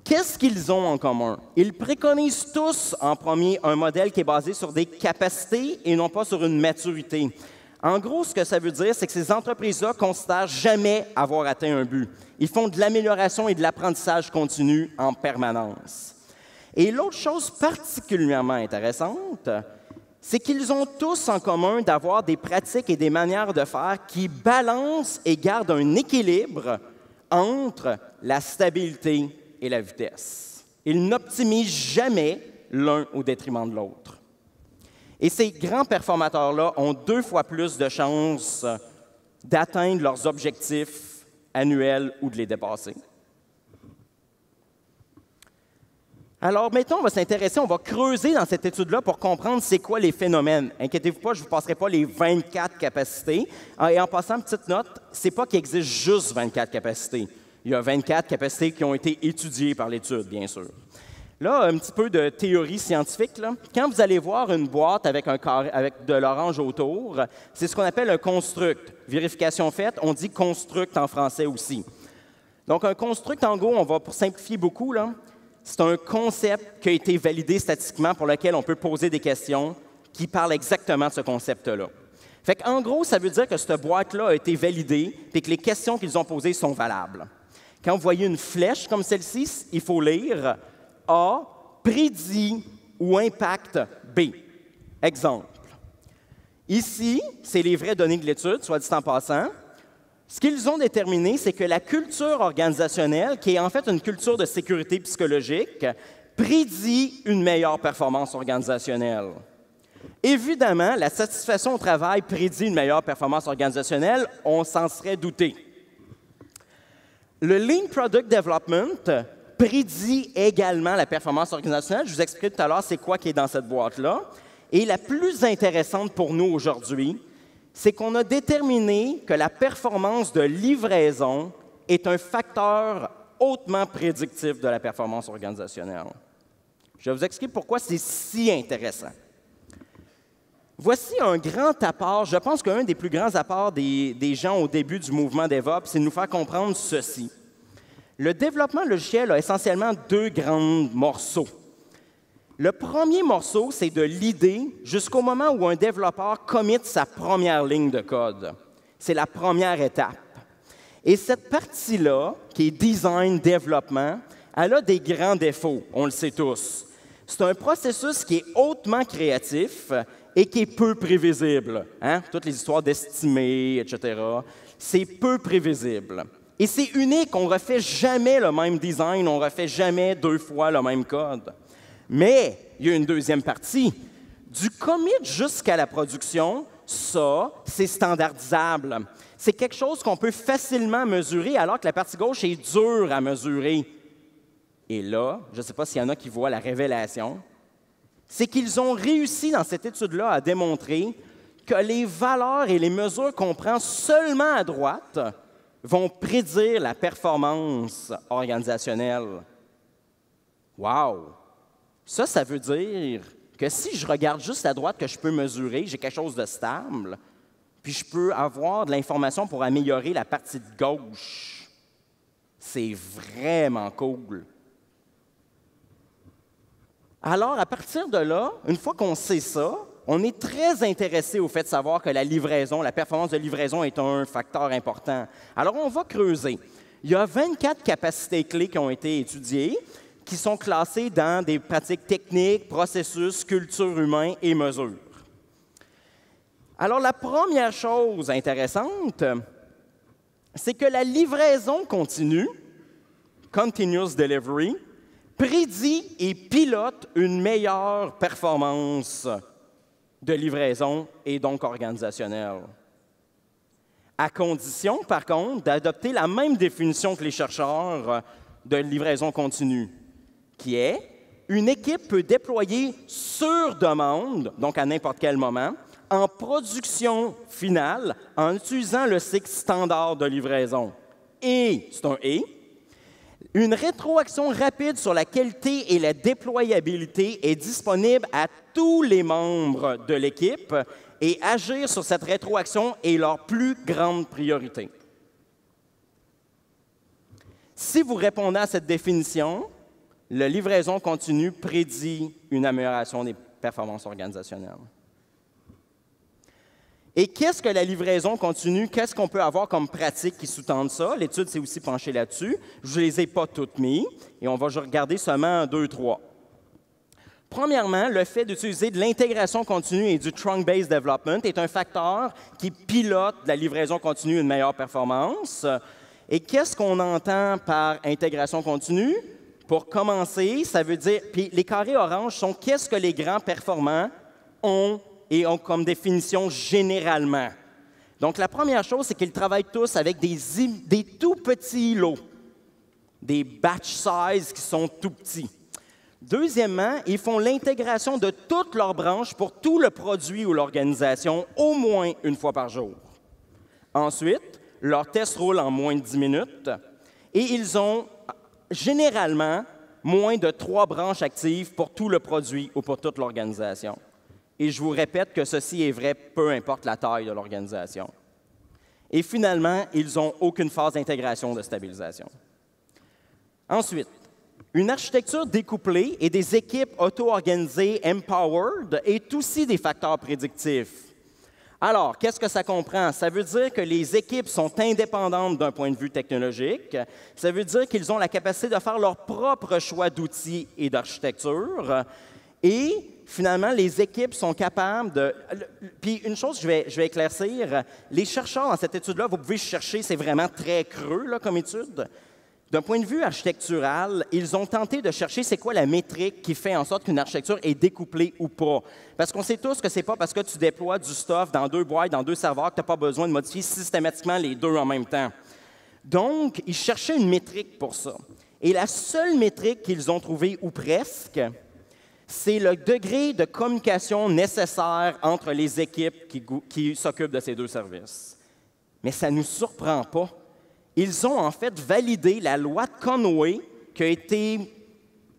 Qu'est-ce qu'ils ont en commun? Ils préconisent tous, en premier, un modèle qui est basé sur des capacités et non pas sur une maturité. En gros, ce que ça veut dire, c'est que ces entreprises-là considèrent jamais avoir atteint un but. Ils font de l'amélioration et de l'apprentissage continu en permanence. Et l'autre chose particulièrement intéressante, c'est qu'ils ont tous en commun d'avoir des pratiques et des manières de faire qui balancent et gardent un équilibre entre la stabilité et la vitesse. Ils n'optimisent jamais l'un au détriment de l'autre. Et ces grands performateurs-là ont 2 fois plus de chances d'atteindre leurs objectifs annuels ou de les dépasser. Alors maintenant, on va s'intéresser, on va creuser dans cette étude-là pour comprendre c'est quoi les phénomènes. Inquiétez-vous pas, je ne vous passerai pas les 24 capacités. Et en passant, petite note, ce n'est pas qu'il existe juste 24 capacités. Il y a 24 capacités qui ont été étudiées par l'étude, bien sûr. Là, un petit peu de théorie scientifique. Là. Quand vous allez voir une boîte avec de l'orange autour, c'est ce qu'on appelle un construct. Vérification faite, on dit construct en français aussi. Donc, un construct, en gros, pour simplifier beaucoup, là, c'est un concept qui a été validé statistiquement pour lequel on peut poser des questions qui parlent exactement de ce concept-là. Fait qu'en gros, ça veut dire que cette boîte-là a été validée et que les questions qu'ils ont posées sont valables. Quand vous voyez une flèche comme celle-ci, il faut lire A prédit ou impacte B. Exemple. Ici, c'est les vraies données de l'étude, soit dit en passant. Ce qu'ils ont déterminé, c'est que la culture organisationnelle, qui est en fait une culture de sécurité psychologique, prédit une meilleure performance organisationnelle. Évidemment, la satisfaction au travail prédit une meilleure performance organisationnelle, on s'en serait douté. Le Lean Product Development prédit également la performance organisationnelle. Je vous expliquerai tout à l'heure c'est quoi qui est dans cette boîte-là. Et la plus intéressante pour nous aujourd'hui, c'est qu'on a déterminé que la performance de livraison est un facteur hautement prédictif de la performance organisationnelle. Je vais vous expliquer pourquoi c'est si intéressant. Voici un grand apport. Je pense qu'un des plus grands apports des gens au début du mouvement DevOps, c'est de nous faire comprendre ceci. Le développement logiciel a essentiellement 2 grands morceaux. Le premier morceau, c'est de l'idée jusqu'au moment où un développeur commit sa première ligne de code. C'est la première étape. Et cette partie-là, qui est design, développement, elle a des grands défauts, on le sait tous. C'est un processus qui est hautement créatif et qui est peu prévisible. Hein? Toutes les histoires d'estimer, etc., c'est peu prévisible. Et c'est unique, on ne refait jamais le même design, on ne refait jamais 2 fois le même code. Mais il y a une deuxième partie. Du commit jusqu'à la production, ça, c'est standardisable. C'est quelque chose qu'on peut facilement mesurer, alors que la partie gauche est dure à mesurer. Et là, je ne sais pas s'il y en a qui voient la révélation, c'est qu'ils ont réussi dans cette étude-là à démontrer que les valeurs et les mesures qu'on prend seulement à droite vont prédire la performance organisationnelle. Wow! Ça veut dire que si je regarde juste à droite que je peux mesurer, j'ai quelque chose de stable, puis je peux avoir de l'information pour améliorer la partie de gauche. C'est vraiment cool. Alors, à partir de là, une fois qu'on sait ça, on est très intéressé au fait de savoir que la livraison, la performance de livraison est un facteur important. Alors, on va creuser. Il y a 24 capacités clés qui ont été étudiées, qui sont classées dans des pratiques techniques, processus, culture humaine et mesures. Alors, la première chose intéressante, c'est que la livraison continue, continuous delivery, prédit et pilote une meilleure performance de livraison et donc organisationnelle. À condition, par contre, d'adopter la même définition que les chercheurs de livraison continue, qui est une équipe peut déployer sur demande, donc à n'importe quel moment, en production finale en utilisant le cycle standard de livraison. et, c'est un et, une rétroaction rapide sur la qualité et la déployabilité est disponible à tous les membres de l'équipe et agir sur cette rétroaction est leur plus grande priorité. Si vous répondez à cette définition, la livraison continue prédit une amélioration des performances organisationnelles. Et qu'est-ce que la livraison continue? Qu'est-ce qu'on peut avoir comme pratique qui sous-tendent ça? L'étude s'est aussi penchée là-dessus. Je ne les ai pas toutes mises et on va regarder seulement 2, 3. Premièrement, le fait d'utiliser de l'intégration continue et du trunk-based development est un facteur qui pilote la livraison continue et une meilleure performance. Et qu'est-ce qu'on entend par intégration continue? Pour commencer, ça veut dire, puis les carrés oranges sont qu'est-ce que les grands performants ont et ont comme définition généralement. Donc, la première chose, c'est qu'ils travaillent tous avec des tout petits lots, des batch size qui sont tout petits. Deuxièmement, ils font l'intégration de toutes leurs branches pour tout le produit ou l'organisation au moins une fois par jour. Ensuite, leurs tests roulent en moins de 10 minutes et ils ont généralement moins de 3 branches actives pour tout le produit ou pour toute l'organisation. Et je vous répète que ceci est vrai peu importe la taille de l'organisation. Et finalement, ils n'ont aucune phase d'intégration de stabilisation. Ensuite, une architecture découplée et des équipes auto-organisées empowered est aussi des facteurs prédictifs. Alors, qu'est-ce que ça comprend? Ça veut dire que les équipes sont indépendantes d'un point de vue technologique. Ça veut dire qu'ils ont la capacité de faire leur propre choix d'outils et d'architecture. Et finalement, les équipes sont capables de... Puis une chose, je vais éclaircir, les chercheurs dans cette étude-là, vous pouvez chercher, c'est vraiment très creux là, comme étude. D'un point de vue architectural, ils ont tenté de chercher c'est quoi la métrique qui fait en sorte qu'une architecture est découplée ou pas. Parce qu'on sait tous que ce n'est pas parce que tu déploies du stuff dans 2 boîtes, dans 2 serveurs, que tu n'as pas besoin de modifier systématiquement les 2 en même temps. Donc, ils cherchaient une métrique pour ça. Et la seule métrique qu'ils ont trouvée, ou presque, c'est le degré de communication nécessaire entre les équipes qui s'occupent de ces 2 services. Mais ça ne nous surprend pas. Ils ont en fait validé la loi de Conway qui a été,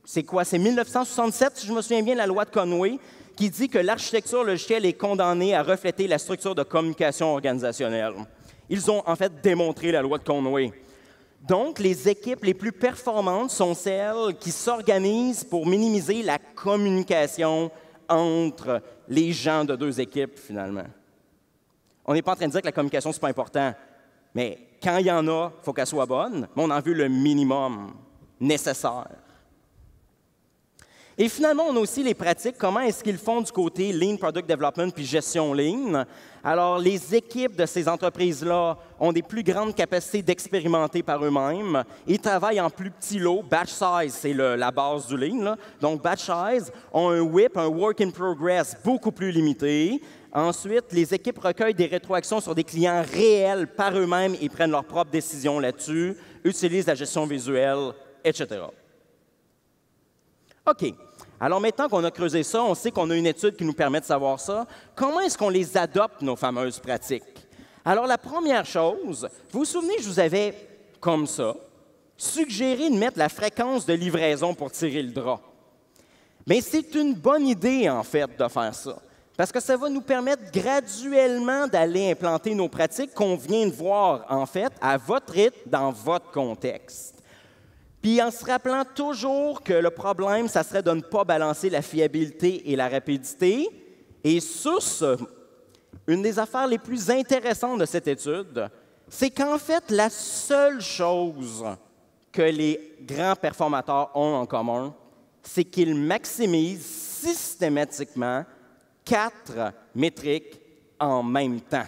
c'est quoi, c'est 1967 si je me souviens bien, la loi de Conway, qui dit que l'architecture logicielle est condamnée à refléter la structure de communication organisationnelle. Ils ont en fait démontré la loi de Conway. Donc, les équipes les plus performantes sont celles qui s'organisent pour minimiser la communication entre les gens de 2 équipes, finalement. On n'est pas en train de dire que la communication, ce n'est pas important, mais quand il y en a, il faut qu'elle soit bonne, mais on en veut le minimum nécessaire. Et finalement, on a aussi les pratiques. Comment est-ce qu'ils font du côté Lean Product Development puis gestion Lean? Alors, les équipes de ces entreprises-là ont des plus grandes capacités d'expérimenter par eux-mêmes. Ils travaillent en plus petits lots. Batch size, c'est la base du Lean, là. Donc, batch size ont un WIP, un Work in Progress, beaucoup plus limité. Ensuite, les équipes recueillent des rétroactions sur des clients réels par eux-mêmes et prennent leurs propres décisions là-dessus, utilisent la gestion visuelle, etc. OK. Alors maintenant qu'on a creusé ça, on sait qu'on a une étude qui nous permet de savoir ça. Comment est-ce qu'on les adopte, nos fameuses pratiques? Alors la première chose, vous vous souvenez, je vous avais, comme ça, suggéré de mettre la fréquence de livraison pour tirer le drap. Mais c'est une bonne idée, en fait, de faire ça. Parce que ça va nous permettre graduellement d'aller implanter nos pratiques qu'on vient de voir, en fait, à votre rythme, dans votre contexte. Puis en se rappelant toujours que le problème, ça serait de ne pas balancer la fiabilité et la rapidité. Et sur ce, une des affaires les plus intéressantes de cette étude, c'est qu'en fait, la seule chose que les grands performateurs ont en commun, c'est qu'ils maximisent systématiquement 4 métriques en même temps.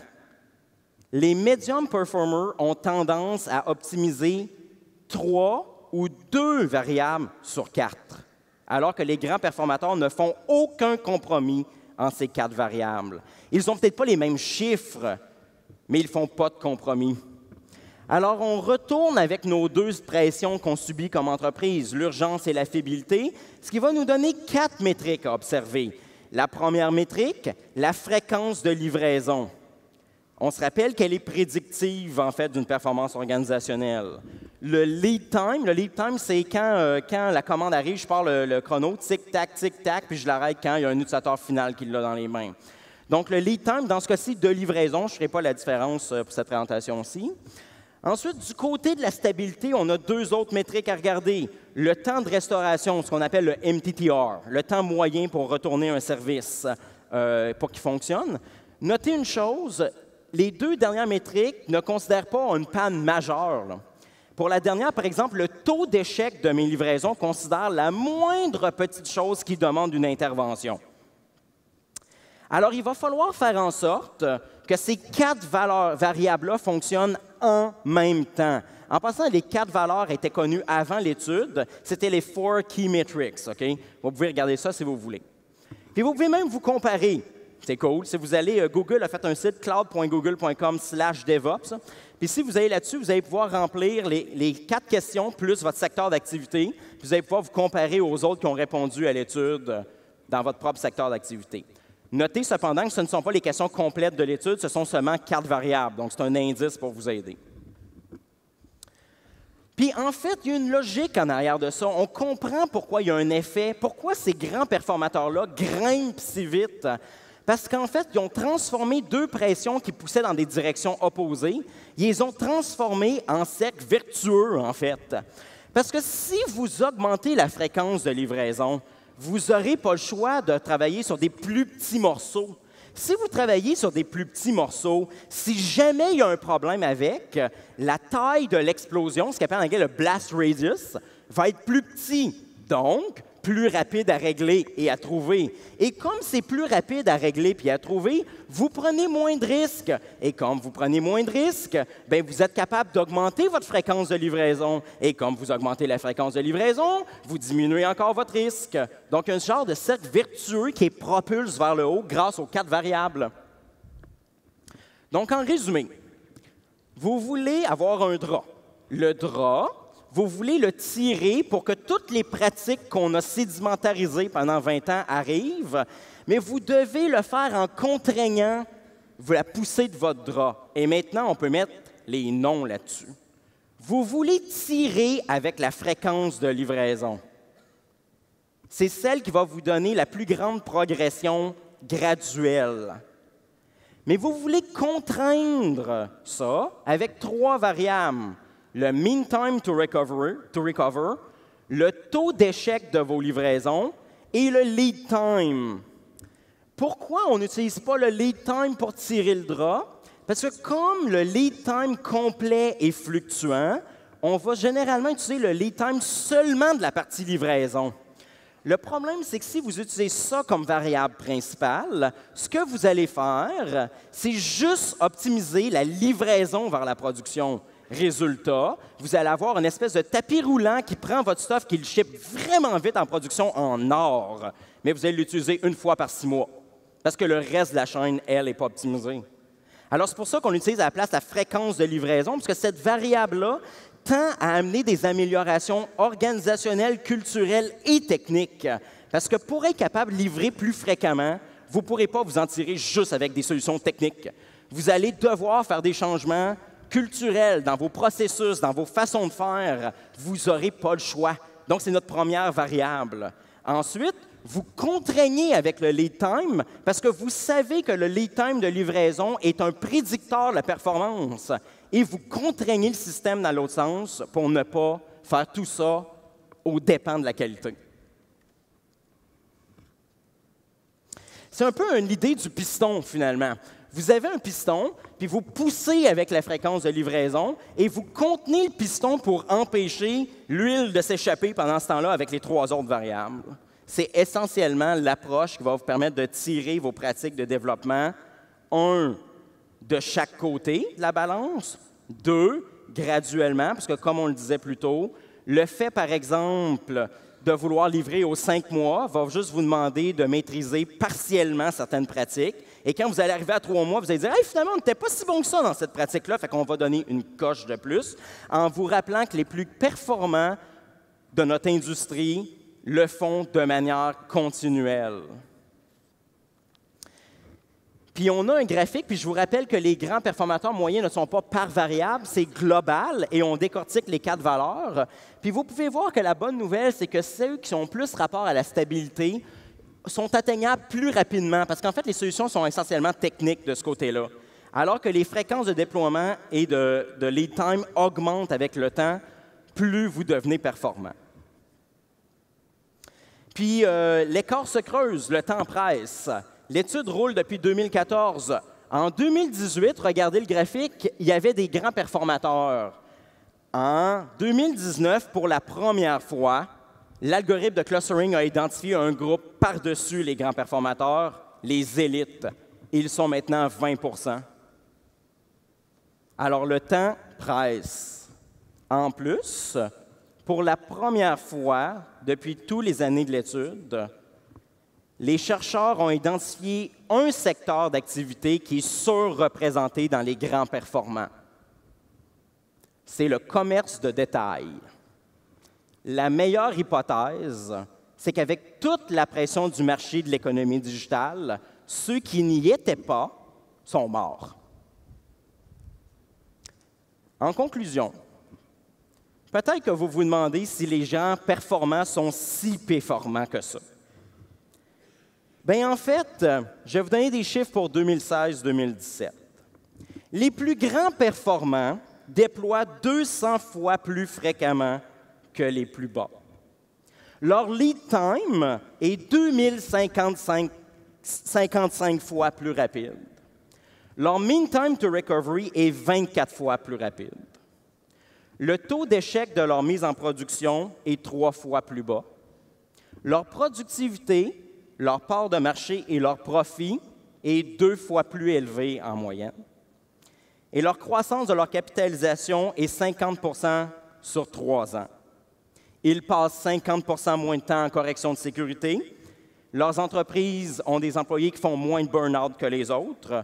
Les medium performers ont tendance à optimiser 3 ou 2 variables sur 4, alors que les grands performateurs ne font aucun compromis en ces 4 variables. Ils n'ont peut-être pas les mêmes chiffres, mais ils ne font pas de compromis. Alors, on retourne avec nos 2 pressions qu'on subit comme entreprise, l'urgence et la fiabilité, ce qui va nous donner 4 métriques à observer. La première métrique, la fréquence de livraison. On se rappelle qu'elle est prédictive, en fait, d'une performance organisationnelle. Le lead time, c'est quand la commande arrive, je pars le chrono, tic-tac, puis je l'arrête quand il y a un utilisateur final qui l'a dans les mains. Donc, le lead time, dans ce cas-ci, de livraison, je ne ferai pas la différence pour cette présentation-ci. Ensuite, du côté de la stabilité, on a deux autres métriques à regarder. Le temps de restauration, ce qu'on appelle le MTTR, le temps moyen pour retourner un service pour qu'il fonctionne. Notez une chose, les deux dernières métriques ne considèrent pas une panne majeure, là. Pour la dernière, par exemple, le taux d'échec de mes livraisons considère la moindre petite chose qui demande une intervention. Alors, il va falloir faire en sorte que ces quatre variables-là fonctionnent en même temps. En passant, les quatre valeurs étaient connues avant l'étude. C'était les 4 Key Metrics. Okay? Vous pouvez regarder ça si vous voulez. Puis vous pouvez même vous comparer. C'est cool. Si vous allez, Google a fait un site cloud.google.com/devops. Puis si vous allez là-dessus, vous allez pouvoir remplir les 4 questions plus votre secteur d'activité. Puis vous allez pouvoir vous comparer aux autres qui ont répondu à l'étude dans votre propre secteur d'activité. Notez cependant que ce ne sont pas les questions complètes de l'étude, ce sont seulement 4 variables. Donc, c'est un indice pour vous aider. Puis, en fait, il y a une logique en arrière de ça. On comprend pourquoi il y a un effet, pourquoi ces grands performateurs-là grimpent si vite. Parce qu'en fait, ils ont transformé deux pressions qui poussaient dans des directions opposées. Ils les ont transformées en cercles vertueux, en fait. Parce que si vous augmentez la fréquence de livraison, vous n'aurez pas le choix de travailler sur des plus petits morceaux. Si vous travaillez sur des plus petits morceaux, si jamais il y a un problème avec, la taille de l'explosion, ce qu'on appelle en anglais le blast radius, va être plus petit. Donc, plus rapide à régler et à trouver. Et comme c'est plus rapide à régler puis à trouver, vous prenez moins de risques. Et comme vous prenez moins de risques, bien, vous êtes capable d'augmenter votre fréquence de livraison. Et comme vous augmentez la fréquence de livraison, vous diminuez encore votre risque. Donc, un genre de cercle vertueux qui est propulse vers le haut grâce aux 4 variables. Donc, en résumé, vous voulez avoir un drap. Le drap, vous voulez le tirer pour que toutes les pratiques qu'on a sédimentarisées pendant 20 ans arrivent, mais vous devez le faire en contraignant la poussée de votre drap. Et maintenant, on peut mettre les noms là-dessus. Vous voulez tirer avec la fréquence de livraison. C'est celle qui va vous donner la plus grande progression graduelle. Mais vous voulez contraindre ça avec 3 variables. Le mean time to recover, le taux d'échec de vos livraisons et le lead time. Pourquoi on n'utilise pas le lead time pour tirer le drap? Parce que comme le lead time complet est fluctuant, on va généralement utiliser le lead time seulement de la partie livraison. Le problème, c'est que si vous utilisez ça comme variable principale, ce que vous allez faire, c'est juste optimiser la livraison vers la production. Résultat, vous allez avoir une espèce de tapis roulant qui prend votre stuff, qui le ship vraiment vite en production en or, mais vous allez l'utiliser une fois par 6 mois, parce que le reste de la chaîne, elle, n'est pas optimisée. Alors, c'est pour ça qu'on utilise à la place la fréquence de livraison, parce que cette variable-là tend à amener des améliorations organisationnelles, culturelles et techniques. Parce que pour être capable de livrer plus fréquemment, vous ne pourrez pas vous en tirer juste avec des solutions techniques. Vous allez devoir faire des changements culturels dans vos processus, dans vos façons de faire. Vous n'aurez pas le choix. Donc, c'est notre première variable. Ensuite, vous contraignez avec le lead time parce que vous savez que le lead time de livraison est un prédicteur de la performance et vous contraignez le système dans l'autre sens pour ne pas faire tout ça aux dépens de la qualité. C'est un peu une idée du piston, finalement. Vous avez un piston, puis vous poussez avec la fréquence de livraison et vous contenez le piston pour empêcher l'huile de s'échapper pendant ce temps-là avec les 3 autres variables. C'est essentiellement l'approche qui va vous permettre de tirer vos pratiques de développement, 1, de chaque côté de la balance, 2, graduellement, parce que comme on le disait plus tôt, le fait, par exemple, de vouloir livrer aux 5 mois va juste vous demander de maîtriser partiellement certaines pratiques. Et quand vous allez arriver à 3 mois, vous allez dire « Hey, finalement, on n'était pas si bon que ça dans cette pratique-là, fait qu'on va donner une coche de plus », en vous rappelant que les plus performants de notre industrie le font de manière continuelle. Puis on a un graphique, puis je vous rappelle que les grands performateurs moyens ne sont pas par variable, c'est global, et on décortique les 4 valeurs. Puis vous pouvez voir que la bonne nouvelle, c'est que ceux qui ont plus rapport à la stabilité sont atteignables plus rapidement, parce qu'en fait, les solutions sont essentiellement techniques de ce côté-là. Alors que les fréquences de déploiement et de lead time augmentent avec le temps, plus vous devenez performant. Puis l'écart se creuse, le temps presse. L'étude roule depuis 2014. En 2018, regardez le graphique, il y avait des grands performateurs. En 2019, pour la première fois, l'algorithme de clustering a identifié un groupe par-dessus les grands performateurs, les élites. Ils sont maintenant 20 %. Alors, le temps presse. En plus, pour la première fois depuis toutes les années de l'étude, les chercheurs ont identifié un secteur d'activité qui est surreprésenté dans les grands performants. C'est le commerce de détail. La meilleure hypothèse, c'est qu'avec toute la pression du marché de l'économie digitale, ceux qui n'y étaient pas sont morts. En conclusion, peut-être que vous vous demandez si les gens performants sont si performants que ça. Bien, en fait, je vais vous donner des chiffres pour 2016-2017. Les plus grands performants déploient 200 fois plus fréquemment que les plus bas. Leur lead time est 2055 fois plus rapide. Leur mean time to recovery est 24 fois plus rapide. Le taux d'échec de leur mise en production est 3 fois plus bas. Leur productivité, leur part de marché et leur profit est 2 fois plus élevé en moyenne. Et leur croissance de leur capitalisation est 50 % sur 3 ans. Ils passent 50 % moins de temps en correction de sécurité. Leurs entreprises ont des employés qui font moins de burn-out que les autres.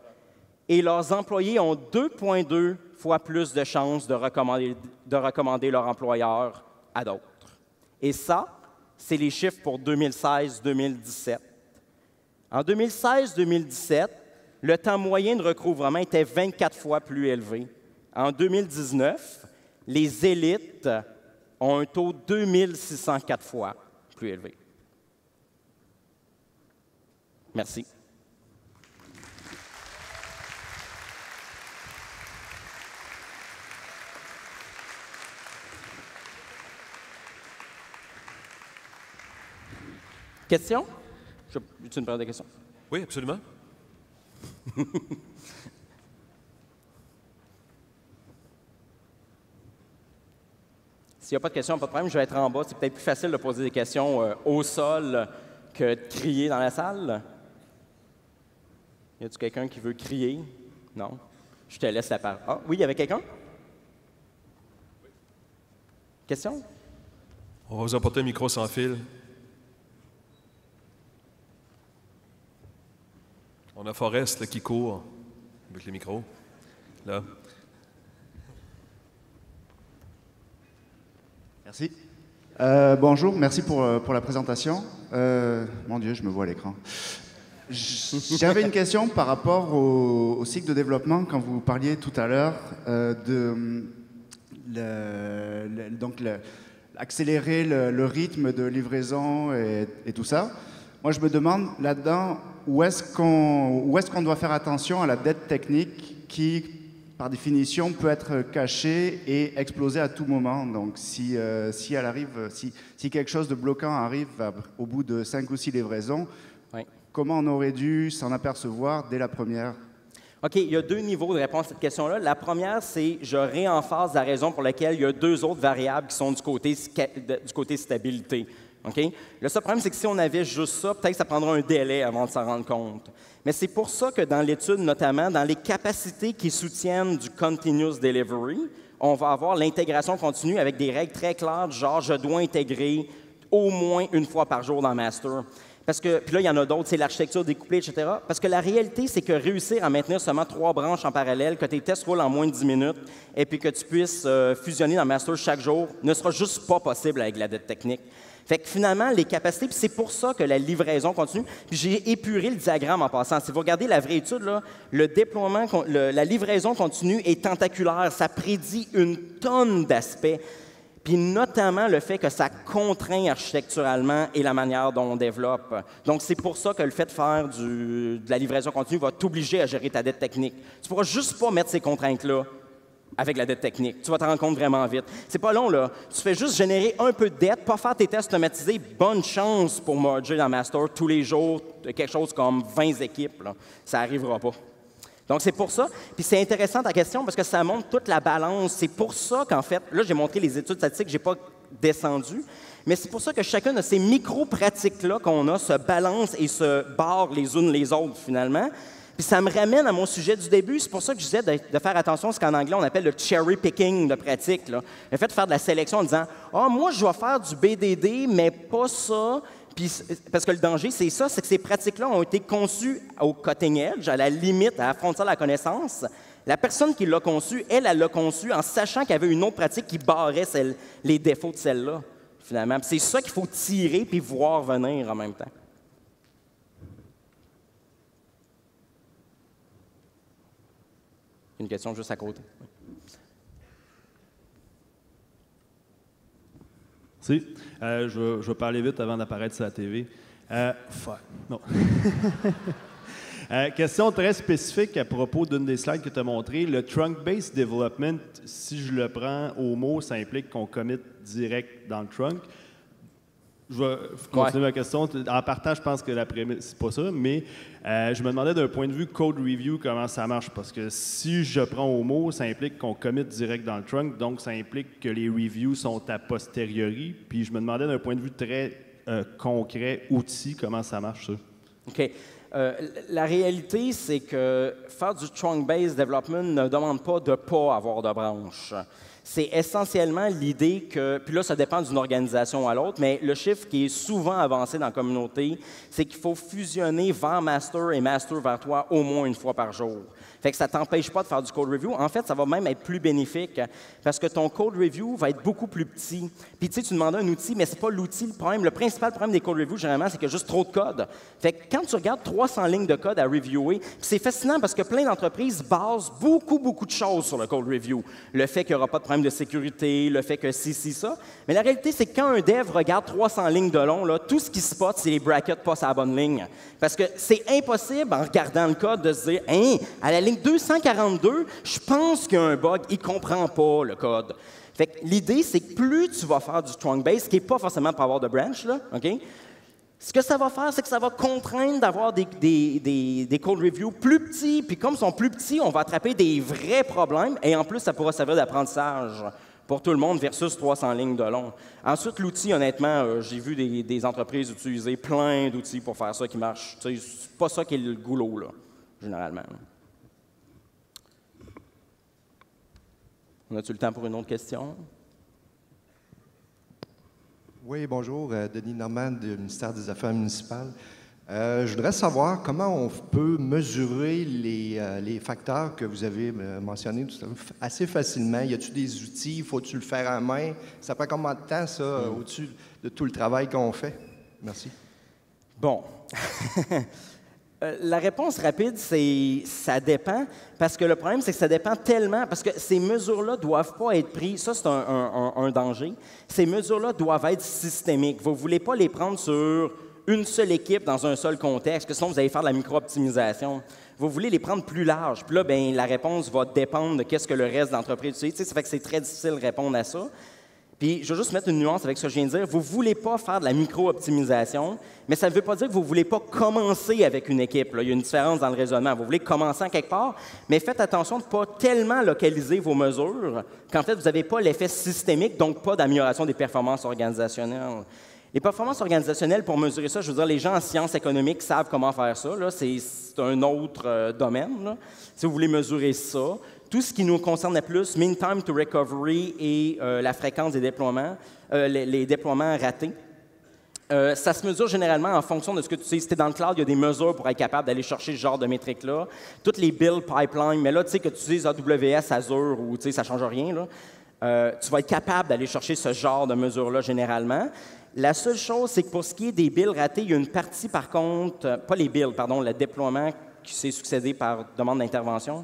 Et leurs employés ont 2,2 fois plus de chances de recommander leur employeur à d'autres. Et ça, c'est les chiffres pour 2016-2017. En 2016-2017, le temps moyen de recouvrement était 24 fois plus élevé. En 2019, les élites ont un taux 2604 fois plus élevé. Merci. Question? Tu une période de questions? Oui, absolument. S'il n'y a pas de questions, pas de problème, je vais être en bas. C'est peut-être plus facile de poser des questions au sol que de crier dans la salle. Y a-t-il quelqu'un qui veut crier? Non? Je te laisse la parole. Ah, oui, il y avait quelqu'un? Question? On va vous apporter un micro sans fil. On a Forrest là, qui court avec les micros. Là. Merci. Bonjour, merci pour la présentation. Mon Dieu, je me vois à l'écran. J'avais une question par rapport au cycle de développement, quand vous parliez tout à l'heure accélérer le rythme de livraison et tout ça. Moi, je me demande là-dedans, où est-ce qu'on doit faire attention à la dette technique qui, par définition, peut être cachée et exploser à tout moment. Donc, si quelque chose de bloquant arrive au bout de 5 ou 6 livraisons, oui. Comment on aurait dû s'en apercevoir dès la première? OK, il y a 2 niveaux de réponse à cette question-là. La première, c'est je réemphase la raison pour laquelle il y a 2 autres variables qui sont du côté stabilité. Okay? Le seul problème, c'est que si on avait juste ça, peut-être que ça prendra un délai avant de s'en rendre compte. Mais c'est pour ça que dans l'étude, notamment, dans les capacités qui soutiennent du continuous delivery, on va avoir l'intégration continue avec des règles très claires, du genre je dois intégrer au moins 1 fois par jour dans Master. Parce que, puis là, il y en a d'autres, c'est l'architecture découplée, etc. Parce que la réalité, c'est que réussir à maintenir seulement 3 branches en parallèle, que tes tests roulent en moins de 10 minutes, et puis que tu puisses fusionner dans Master chaque jour, ne sera juste pas possible avec la dette technique. Fait que finalement, les capacités, puis c'est pour ça que la livraison continue. Puis j'ai épuré le diagramme en passant. Si vous regardez la vraie étude, là, le déploiement, la livraison continue est tentaculaire. Ça prédit une tonne d'aspects. Puis notamment le fait que ça contraint architecturalement et la manière dont on développe. Donc, c'est pour ça que le fait de faire de la livraison continue va t'obliger à gérer ta dette technique. Tu ne pourras juste pas mettre ces contraintes-là avec la dette technique. Tu vas te rendre compte vraiment vite. C'est pas long, là. Tu fais juste générer un peu de dette, pas faire tes tests automatisés. Bonne chance pour merger dans Master tous les jours, quelque chose comme 20 équipes. Là. Ça n'arrivera pas. Donc, c'est pour ça. Puis c'est intéressant ta question parce que ça montre toute la balance. C'est pour ça qu'en fait, là, j'ai montré les études statistiques, je n'ai pas descendu, mais c'est pour ça que chacune de ces micro-pratiques-là qu'on a se balance et se barre les unes les autres, finalement. Puis ça me ramène à mon sujet du début. C'est pour ça que je disais de faire attention à ce qu'en anglais, on appelle le cherry picking de pratique. Là. Le fait de faire de la sélection en disant « Ah, moi, je vais faire du BDD, mais pas ça. » Puis, parce que le danger, c'est ça, c'est que ces pratiques-là ont été conçues au cutting edge, à la limite, à la frontière de la connaissance. La personne qui l'a conçue, elle l'a conçue en sachant qu'il y avait une autre pratique qui barrait les défauts de celle-là, finalement. Puis c'est ça qu'il faut tirer puis voir venir en même temps. Une question juste à côté. Si. Je vais parler vite avant d'apparaître sur la TV. Non. Question très spécifique à propos d'une des slides que tu as montré. Le trunk-based development, si je le prends au mot, ça implique qu'on commit direct dans le trunk. Je vais continuer ma question. En partant, je pense que la prémisse, c'est pas ça, mais je me demandais d'un point de vue code review comment ça marche. Parce que si je prends au mot, ça implique qu'on commit direct dans le trunk, donc ça implique que les reviews sont a posteriori. Puis je me demandais d'un point de vue très concret, outil, comment ça marche ça. OK. La réalité, c'est que faire du trunk-based development ne demande pas de ne pas avoir de branches. C'est essentiellement l'idée que, puis là, ça dépend d'une organisation à l'autre, mais le chiffre qui est souvent avancé dans la communauté, c'est qu'il faut fusionner vers master et master vers toi au moins une fois par jour. Fait que ça ne t'empêche pas de faire du code review. En fait, ça va même être plus bénéfique parce que ton code review va être beaucoup plus petit. Puis tu sais, tu demandes un outil, mais ce n'est pas l'outil le problème. Le principal problème des code reviews, généralement, c'est qu'il y a juste trop de code. Fait que quand tu regardes 300 lignes de code à reviewer, c'est fascinant parce que plein d'entreprises basent beaucoup de choses sur le code review. Le fait qu'il n'y aura pas de problème de sécurité, le fait que ça. Mais la réalité, c'est que quand un dev regarde 300 lignes de long, là, tout ce qui spot, c'est les brackets pas sur la bonne ligne. Parce que c'est impossible, en regardant le code, de se dire « Hein, à la ligne 242, je pense qu'il y a un bug, il ne comprend pas le code. » Fait que l'idée, c'est que plus tu vas faire du trunk-based, ce qui n'est pas forcément pour avoir de branch, là, OK? Ce que ça va faire, c'est que ça va contraindre d'avoir des code reviews plus petits. Puis comme ils sont plus petits, on va attraper des vrais problèmes. Et en plus, ça pourra servir d'apprentissage pour tout le monde versus 300 lignes de long. Ensuite, l'outil, honnêtement, j'ai vu des entreprises utiliser plein d'outils pour faire ça qui marche. C'est pas ça qui est le goulot, là, généralement. On a-tu le temps pour une autre question? Oui, bonjour. Denis Normand du ministère des Affaires municipales. Je voudrais savoir comment on peut mesurer les facteurs que vous avez mentionnés assez facilement. Y a-t-il des outils? Faut-tu le faire à main? Ça prend combien de temps, ça, au-dessus de tout le travail qu'on fait? Merci. Bon. La réponse rapide, c'est ça dépend, parce que le problème, c'est que ça dépend tellement, parce que ces mesures-là ne doivent pas être prises, ça c'est un danger, ces mesures-là doivent être systémiques. Vous ne voulez pas les prendre sur une seule équipe dans un seul contexte, que sinon vous allez faire de la micro-optimisation. Vous voulez les prendre plus larges, puis là, bien, la réponse va dépendre de qu'est-ce que le reste de l'entreprise utilise. Ça fait que c'est très difficile de répondre à ça. Puis, je vais juste mettre une nuance avec ce que je viens de dire. Vous ne voulez pas faire de la micro-optimisation, mais ça ne veut pas dire que vous ne voulez pas commencer avec une équipe. Là. Il y a une différence dans le raisonnement. Vous voulez commencer en quelque part, mais faites attention de ne pas tellement localiser vos mesures qu'en fait, vous n'avez pas l'effet systémique, donc pas d'amélioration des performances organisationnelles. Les performances organisationnelles, pour mesurer ça, je veux dire, les gens en sciences économiques savent comment faire ça. Là. C'est un autre domaine. Là. Si vous voulez mesurer ça, tout ce qui nous concerne le plus, mean time to recovery et la fréquence des déploiements, les déploiements ratés, ça se mesure généralement en fonction de ce que tu sais. Si tu es dans le cloud, il y a des mesures pour être capable d'aller chercher ce genre de métriques-là. Toutes les build pipelines, mais là, tu sais que tu utilises AWS, Azure, ou tu sais, ça ne change rien, là. Tu vas être capable d'aller chercher ce genre de mesures-là généralement. La seule chose, c'est que pour ce qui est des builds ratés, il y a une partie, par contre, pas les builds, pardon, le déploiement qui s'est succédé par demande d'intervention,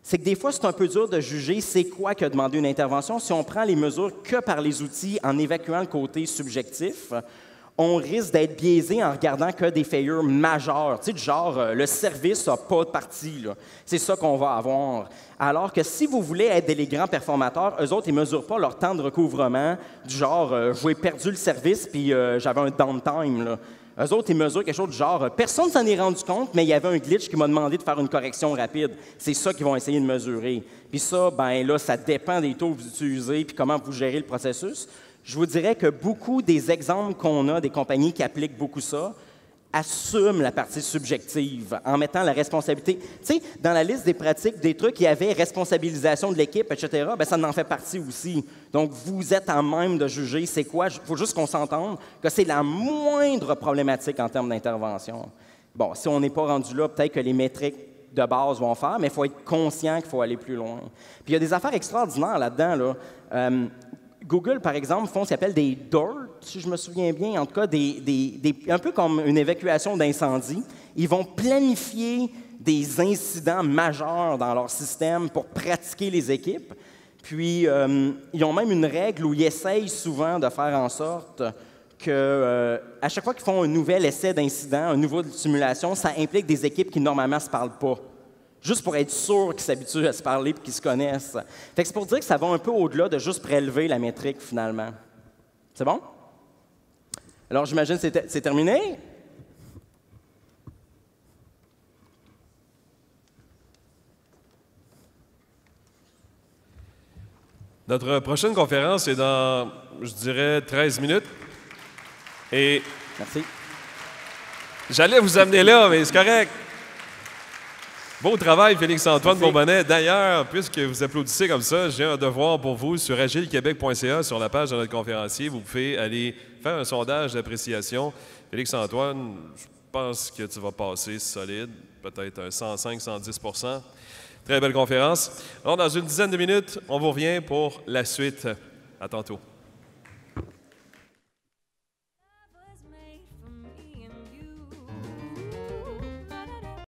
c'est que des fois, c'est un peu dur de juger c'est quoi qui a demandé une intervention. Si on prend les mesures que par les outils en évacuant le côté subjectif, on risque d'être biaisé en regardant que des failures majeures. Tu sais, du genre, le service n'a pas de partie. C'est ça qu'on va avoir. Alors que si vous voulez être des grands performateurs, eux autres, ils ne mesurent pas leur temps de recouvrement, du genre, j'ai perdu le service puis j'avais un downtime. Là. Eux autres, ils mesurent quelque chose du genre, personne ne s'en est rendu compte, mais il y avait un glitch qui m'a demandé de faire une correction rapide. C'est ça qu'ils vont essayer de mesurer. Puis ça, ben là, ça dépend des taux que vous utilisez puis comment vous gérez le processus. Je vous dirais que beaucoup des exemples qu'on a des compagnies qui appliquent beaucoup ça assument la partie subjective en mettant la responsabilité. Tu sais, dans la liste des pratiques, des trucs, il y avait responsabilisation de l'équipe, etc. Bien, ça en fait partie aussi. Donc, vous êtes en même de juger c'est quoi. Il faut juste qu'on s'entende que c'est la moindre problématique en termes d'intervention. Bon, si on n'est pas rendu là, peut-être que les métriques de base vont faire, mais il faut être conscient qu'il faut aller plus loin. Puis il y a des affaires extraordinaires là-dedans, là. Google, par exemple, font ce qu'ils appellent des DORT, si je me souviens bien, en tout cas, un peu comme une évacuation d'incendie. Ils vont planifier des incidents majeurs dans leur système pour pratiquer les équipes. Puis, ils ont même une règle où ils essayent souvent de faire en sorte que, à chaque fois qu'ils font un nouvel essai d'incident, une nouvelle simulation, ça implique des équipes qui, normalement, ne se parlent pas. Juste pour être sûr qu'ils s'habituent à se parler et qu'ils se connaissent. Fait que c'est pour dire que ça va un peu au-delà de juste prélever la métrique, finalement. C'est bon? Alors, j'imagine que c'est terminé. Notre prochaine conférence est dans, je dirais, 13 minutes. Et merci. J'allais vous amener là, mais c'est correct. Beau travail, Félix-Antoine Bourbonnais. D'ailleurs, puisque vous applaudissez comme ça, j'ai un devoir pour vous sur agilequebec.ca, sur la page de notre conférencier. Vous pouvez aller faire un sondage d'appréciation. Félix-Antoine, je pense que tu vas passer solide, peut-être un 105-110 %. Très belle conférence. Alors, dans une dizaine de minutes, on vous revient pour la suite. À tantôt.